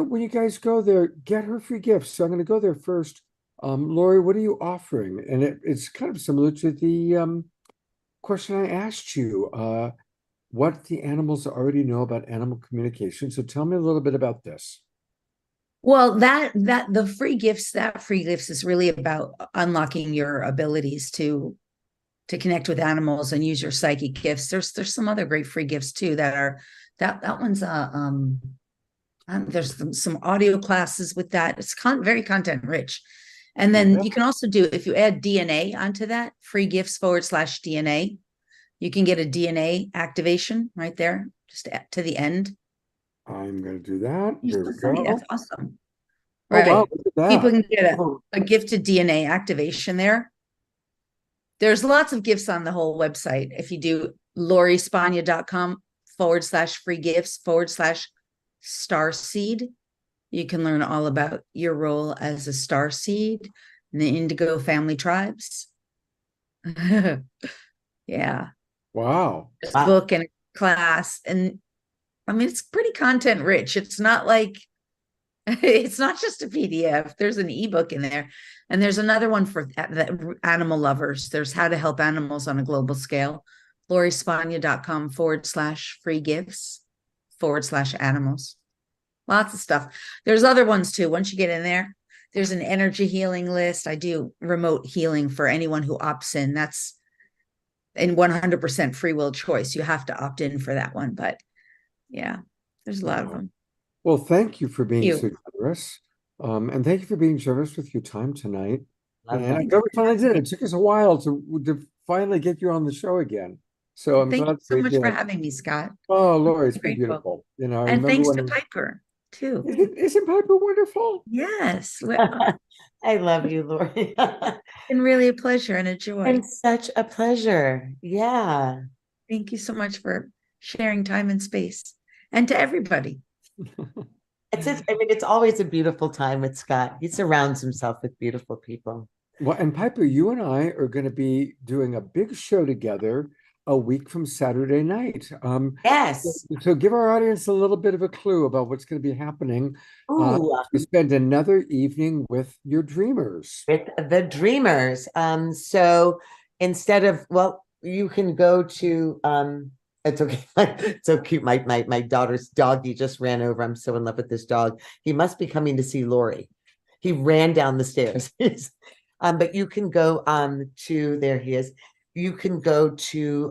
S2: when you guys go there, get her free gifts. So I'm going to go there first Lori, what are you offering? And it's kind of similar to the question I asked you, what the animals already know about animal communication. So tell me a little bit about this.
S5: Well, that the free gifts, that free gifts is really about unlocking your abilities to connect with animals and use your psychic gifts. There's some other great free gifts too that are that one's there's some audio classes with that. It's very content rich. And then you can also do, if you add DNA onto that, free gifts /DNA, you can get a DNA activation right there, just to the end.
S2: I'm going to do that. Here we
S5: Funny,
S2: go.
S5: that's awesome.
S2: Oh,
S5: Right.
S2: wow, look at that.
S5: People can get
S2: Oh,
S5: a gifted DNA activation there. There's lots of gifts on the whole website. If you do lorispagna.com /free gifts /starseed, you can learn all about your role as a star seed in the Indigo family tribes. Yeah.
S2: wow.
S5: This book and class. And I mean, it's pretty content rich. It's not like, it's not just a PDF. There's an ebook in there. And there's another one for the animal lovers. There's how to help animals on a global scale. lorispagna.com /free gifts /animals. Lots of stuff. There's other ones too. Once you get in there, there's an energy healing list. I do remote healing for anyone who opts in. That's in 100% free will choice. You have to opt in for that one. But yeah, there's a lot of them.
S2: Well, thank you for being
S5: You.
S2: so generous. And thank you for being generous with your time tonight.
S8: Love
S2: And
S8: that.
S2: I'm glad we finally did it. It took us a while to finally get you on the show again. So I'm
S5: Thank
S2: glad
S5: you so
S2: we
S5: much
S2: did.
S5: for having me, Scott.
S2: Oh, Lori, it's been
S5: Grateful.
S2: beautiful. You know, I
S5: And
S2: remember
S5: thanks to
S2: when
S5: Piper too.
S2: isn't Piper wonderful?
S5: Yes. Well,
S8: I love you, Lori.
S5: it's been really a pleasure and a joy.
S8: And such a pleasure. Yeah.
S5: Thank you so much for sharing time and space. And to everybody.
S8: It's always a beautiful time with Scott. He surrounds himself with beautiful people.
S2: Well, and Piper, you and I are going to be doing a big show together a week from Saturday night.
S8: Yes.
S2: So give our audience a little bit of a clue about what's going to be happening.
S8: Ooh,
S2: To spend another evening with your dreamers.
S8: with the dreamers. So instead of, well, you can go to it's okay. It's so cute. My daughter's doggy just ran over. I'm so in love with this dog. He must be coming to see Lori. He ran down the stairs. But you can go to, there he is. You can go to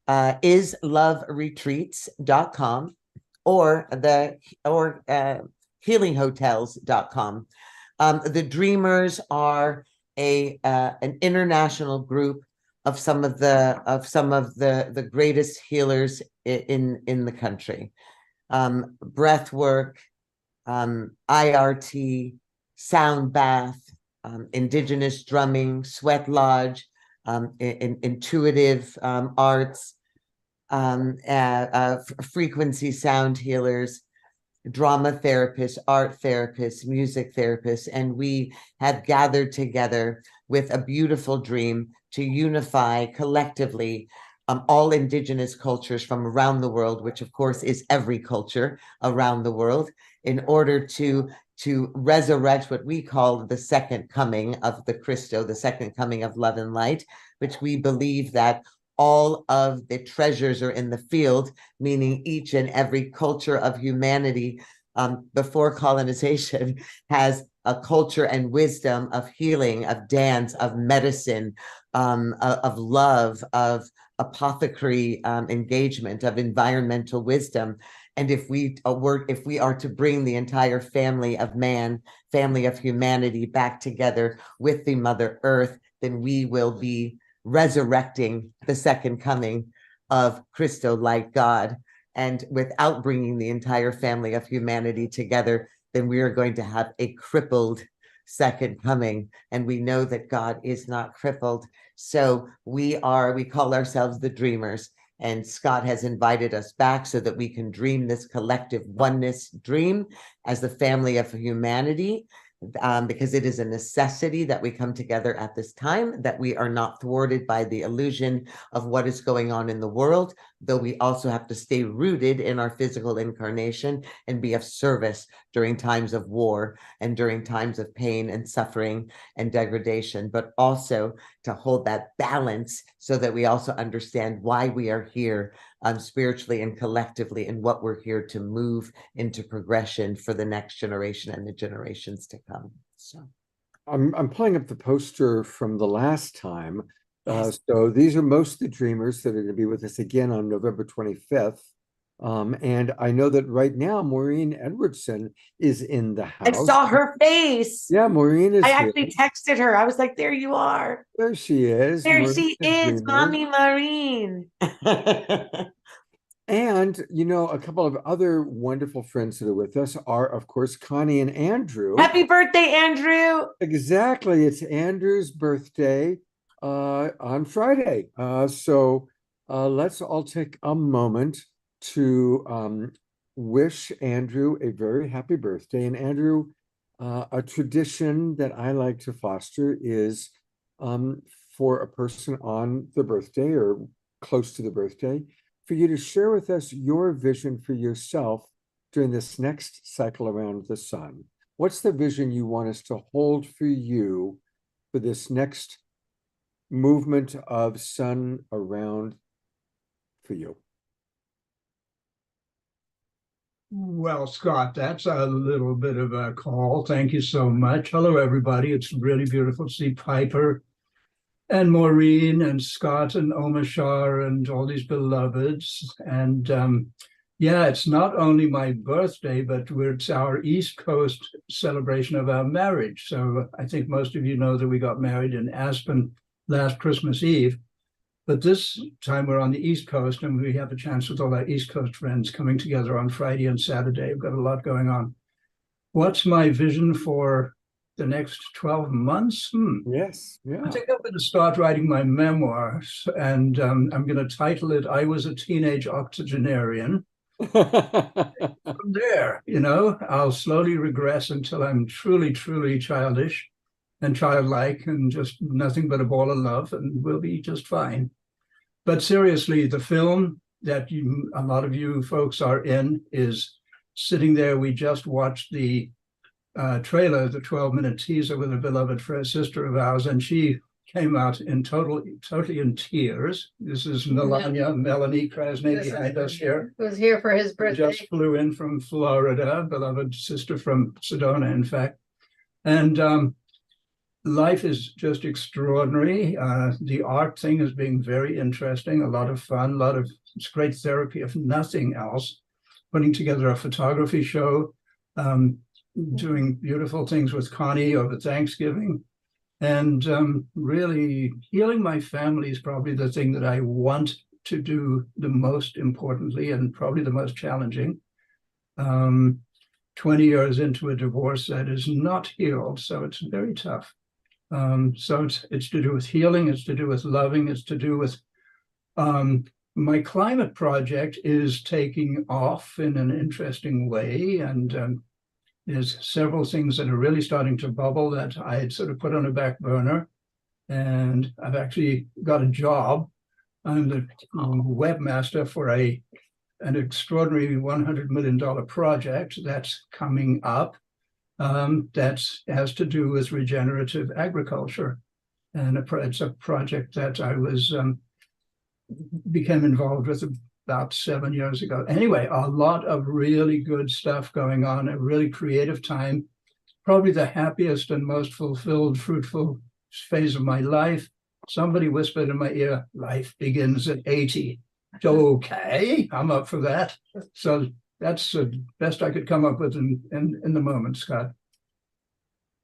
S8: isloveretreats.com or healinghotels.com. The Dreamers are an international group of some of the greatest healers in the country. Breath work, IRT, sound bath, indigenous drumming, sweat lodge, intuitive arts, frequency sound healers, drama therapists, art therapists, music therapists, and we have gathered together with a beautiful dream to unify collectively all indigenous cultures from around the world, which of course is every culture around the world, in order to resurrect what we call the second coming of the Christo, the second coming of love and light, which we believe that all of the treasures are in the field, meaning each and every culture of humanity before colonization has a culture and wisdom of healing, of dance, of medicine, of love, of apothecary engagement, of environmental wisdom. And if we are to bring the entire family of man, family of humanity back together with the Mother Earth, then we will be resurrecting the second coming of Christo light God. And without bringing the entire family of humanity together, then we are going to have a crippled second coming. And we know that God is not crippled. So we call ourselves the Dreamers. And Scott has invited us back so that we can dream this collective oneness dream as the family of humanity, because it is a necessity that we come together at this time, that we are not thwarted by the illusion of what is going on in the world, though we also have to stay rooted in our physical incarnation and be of service during times of war and during times of pain and suffering and degradation, but also to hold that balance so that we also understand why we are here spiritually and collectively, and what we're here to move into progression for the next generation and the generations to come. So
S2: I'm pulling up the poster from the last time.
S8: Yes.
S2: So these are most of the dreamers that are going to be with us again on November 25th. And I know that right now Maureen Edwardson is in the
S8: I
S2: house.
S8: saw her face.
S2: Yeah, Maureen is
S8: I
S2: here.
S8: actually texted her. I was like, there you are.
S2: There she is.
S8: There
S2: Maureen
S8: she
S2: the
S8: is,
S2: dreamer.
S8: Mommy Maureen.
S2: And, you know, a couple of other wonderful friends that are with us are, of course, Connie and Andrew.
S8: Happy birthday, Andrew.
S2: Exactly. It's Andrew's birthday on Friday. So let's all take a moment to wish Andrew a very happy birthday. And Andrew, a tradition that I like to foster is for a person on the birthday or close to the birthday, for you to share with us your vision for yourself during this next cycle around the sun. What's the vision you want us to hold for you for this next movement of sun around for you?
S4: Well, Scott, that's a little bit of a call. Thank you so much. Hello, everybody. It's really beautiful to see Piper and Maureen and Scott and Omashar and all these beloveds. And yeah, it's not only my birthday, but it's our East Coast celebration of our marriage. So I think most of you know that we got married in Aspen last Christmas Eve. But this time we're on the East Coast, and we have a chance with all our East Coast friends coming together on Friday and Saturday. We've got a lot going on. What's my vision for the next 12 months?
S2: Yes, yeah.
S4: I think I'm going to start writing my memoirs, and I'm going to title it, I Was a Teenage Octogenarian. From there, you know, I'll slowly regress until I'm truly, truly childish and childlike and just nothing but a ball of love, and we'll be just fine. But seriously, the film that a lot of you folks are in is sitting there. We just watched the trailer, the 12-minute teaser with a beloved sister of ours, and she came out in totally in tears. This is Melanie Krasny behind us here.
S7: Who was here for his birthday.
S4: Just flew in from Florida, beloved sister from Sedona, in fact. And life is just extraordinary. The art thing is being very interesting, a lot of fun, it's great therapy, if nothing else. Putting together a photography show, doing beautiful things with Connie over Thanksgiving, and really healing my family is probably the thing that I want to do the most importantly, and probably the most challenging. 20 years into a divorce that is not healed, so it's very tough. So it's to do with healing, it's to do with loving, it's to do with my climate project is taking off in an interesting way, and there's several things that are really starting to bubble that I had sort of put on a back burner, and I've actually got a job. I'm the webmaster for an extraordinary $100 million project that's coming up. That has to do with regenerative agriculture, and it's a project that I became involved with about 7 years ago. Anyway, a lot of really good stuff going on, a really creative time, probably the happiest and most fulfilled, fruitful phase of my life. Somebody whispered in my ear, life begins at 80. Okay, I'm up for that. So that's the best I could come up with in the moment, Scott.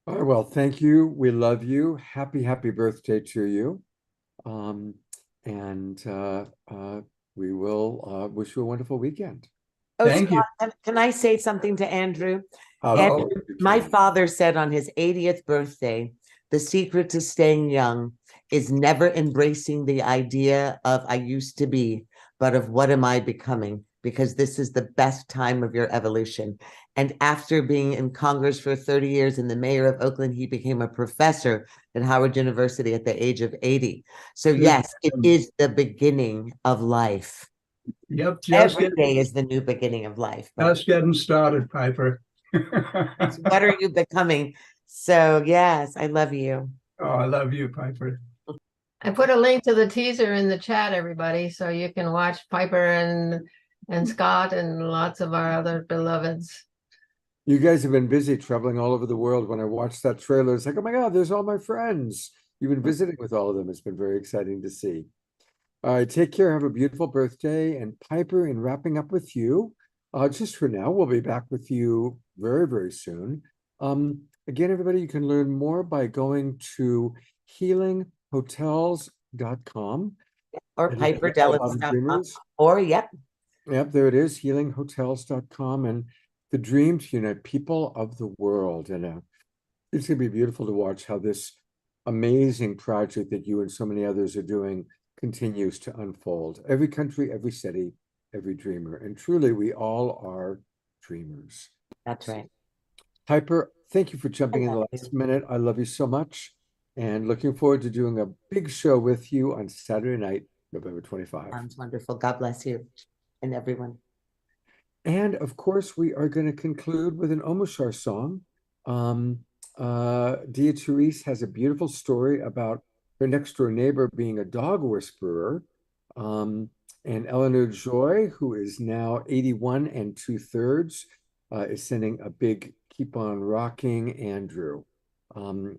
S2: All right, well, thank you. We love you. Happy birthday to you. We will wish you a wonderful weekend.
S8: Oh,
S4: Thank you.
S8: Scott, can I say something to Andrew?
S2: Oh,
S8: Andrew,
S2: you
S8: my
S2: can.
S8: father said on his 80th birthday, the secret to staying young is never embracing the idea of I used to be, but of what am I becoming? Because this is the best time of your evolution. And after being in Congress for 30 years and the mayor of Oakland, he became a professor at Howard University at the age of 80. So yes, it is the beginning of life.
S4: Yep, just
S8: Every day is the new beginning of life. But
S4: just getting started, Piper.
S8: what are you becoming? So yes, I love you.
S4: Oh, I love you, Piper.
S7: I put a link to the teaser in the chat, everybody, so you can watch Piper and Scott and lots of our other beloveds.
S2: You guys have been busy traveling all over the world. When I watched that trailer, it's like, oh my God, there's all my friends. You've been visiting with all of them. It's been very exciting to see. All right, take care. Have a beautiful birthday. And Piper, in wrapping up with you, just for now, we'll be back with you very, very soon. Again, everybody, you can learn more by going to healinghotels.com.
S8: Or
S2: And it's
S8: Piper
S2: all about
S8: Dellis.
S2: dreamers.
S8: Or yep.
S2: Yep, there it is, healinghotels.com, and the dream to unite people of the world. And it's going to be beautiful to watch how this amazing project that you and so many others are doing continues to unfold. Every country, every city, every dreamer. And truly, we all are dreamers.
S8: That's right.
S2: Piper, thank you for jumping in the
S8: love
S2: last minute. I love you so much. And looking forward to doing a big show with you on Saturday night, November 25.
S8: Sounds wonderful. God bless you and everyone.
S2: And of course, we are going to conclude with an Omoshar song. Dia Therese has a beautiful story about her next door neighbor being a dog whisperer. And Eleanor Joy, who is now 81 2/3, is sending a big keep on rocking Andrew. Maureen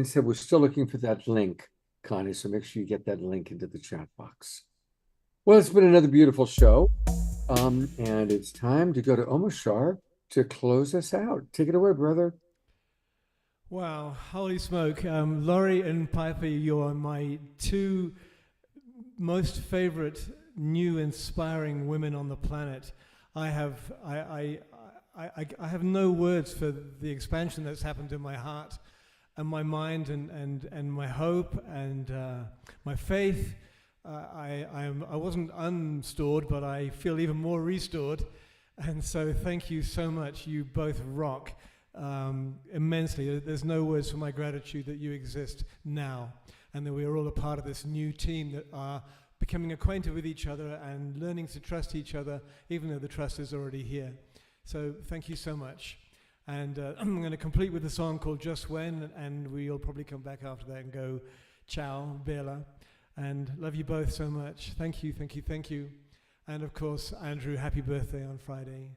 S2: said we're still looking for that link, Connie, so make sure you get that link into the chat box. Well, it's been another beautiful show, and it's time to go to Omoshar to close us out. Take it away, brother.
S3: Wow, holy smoke. Laurie and Piper, you are my two most favorite new inspiring women on the planet. I have no words for the expansion that's happened in my heart and my mind and my hope and my faith. I wasn't unstored, but I feel even more restored. And so thank you so much. You both rock immensely. There's no words for my gratitude that you exist now and that we are all a part of this new team that are becoming acquainted with each other and learning to trust each other, even though the trust is already here. So thank you so much. And I'm going to complete with a song called Just When, and we'll probably come back after that and go ciao, bella. And love you both so much. Thank you, thank you, thank you. And of course, Andrew, happy birthday on Friday.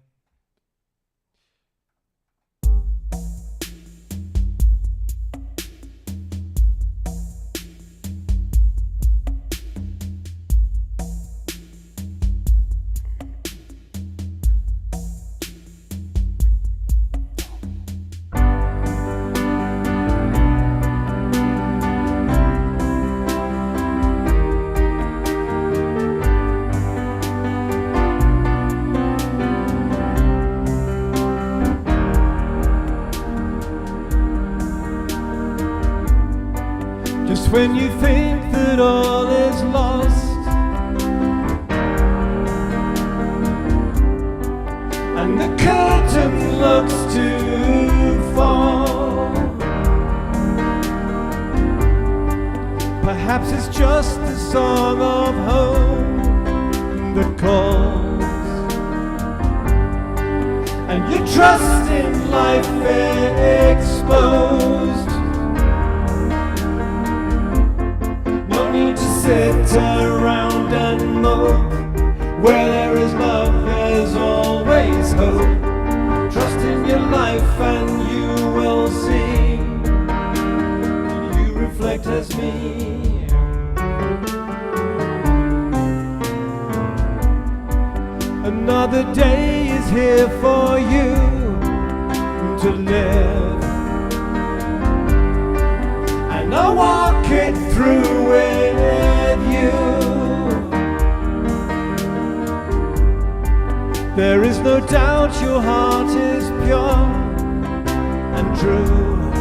S3: Just when you think that all is lost and the curtain looks to fall, perhaps it's just the song of hope that calls, and your trust in life exposed. Sit around and mope. Where there is love, there's always hope. Trust in your life and you will see. You reflect as me. Another day is here for you to live, and I'll walk it through with you. There is no doubt your heart is pure and true.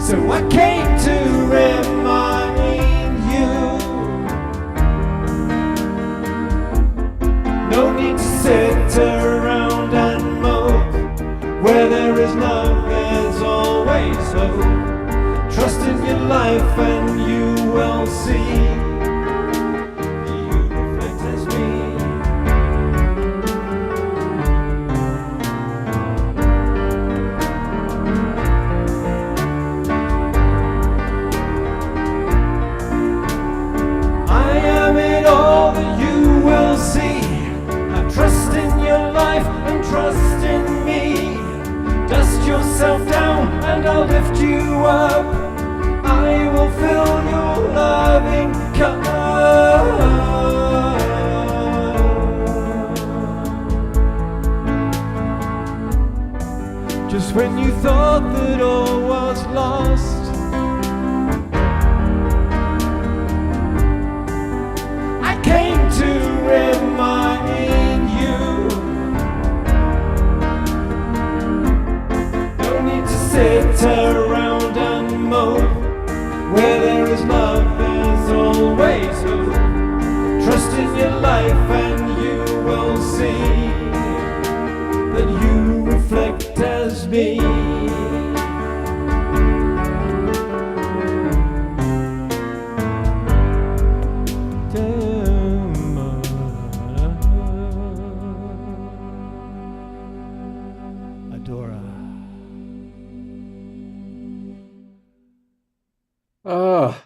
S3: So I came to remind you. No need to sit around and mope. Where there is love, there's always hope. Trust in your life and you will see. and I'll lift you up. I will fill your loving cup. Just when you thought that all was lost, I came to remind you. No need to sit around and mope. Where there is love, there's always hope. Trust in your life and you will see that you reflect as me. Adora.
S2: Ah,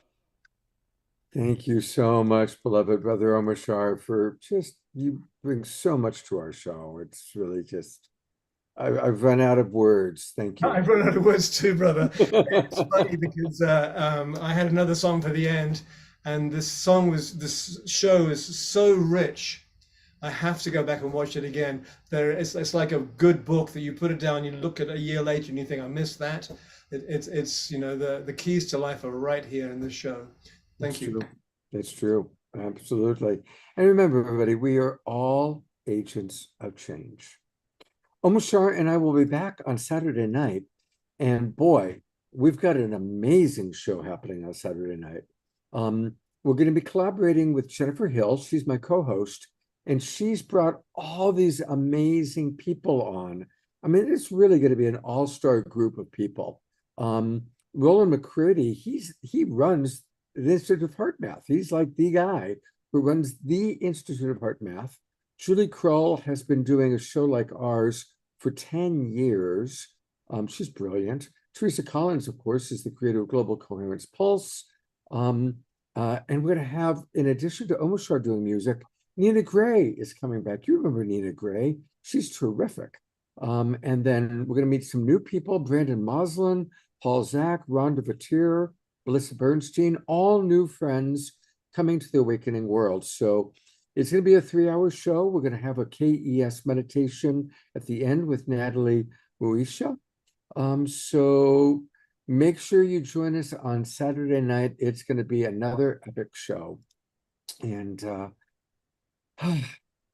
S2: thank you so much, beloved brother Omar Shar, for just, you bring so much to our show. It's really just, I've run out of words. Thank you.
S3: I've run out of words too, brother. It's funny because I had another song for the end, and this show is so rich. I have to go back and watch it again. It's like a good book that you put it down, you look at a year later, and you think, I missed that. It's you know, the keys to life are right here in this show. Thank you.
S2: It's true. Absolutely. And remember, everybody, we are all agents of change. Omar Shar and I will be back on Saturday night. And boy, we've got an amazing show happening on Saturday night. We're going to be collaborating with Jennifer Hill. She's my co-host, and she's brought all these amazing people on. I mean, it's really going to be an all-star group of people. Roland McCready, he runs the Institute of Heart Math. He's like the guy who runs the Institute of Heart Math. Julie Krull has been doing a show like ours for 10 years. She's brilliant. Teresa Collins, of course, is the creator of Global Coherence Pulse. And we're going to have, in addition to Omar Shar doing music, Nina Gray is coming back. You remember Nina Gray? She's terrific. And then we're going to meet some new people, Brandon Moslin, Paul Zach, Rhonda Vatir, Melissa Bernstein, all new friends coming to the Awakening World. So it's going to be a 3-hour show. We're going to have a KES meditation at the end with Natalie Moesha. So make sure you join us on Saturday night. It's going to be another epic show. And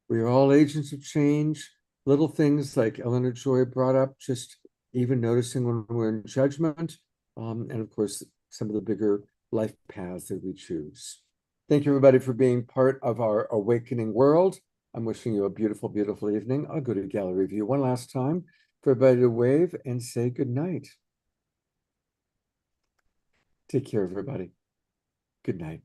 S2: we are all agents of change. Little things like Eleanor Joy brought up, just even noticing when we're in judgment. And of course, some of the bigger life paths that we choose. Thank you, everybody, for being part of our Awakening World. I'm wishing you a beautiful, beautiful evening. I'll go to gallery view one last time for everybody to wave and say good night. Take care, everybody. Good night.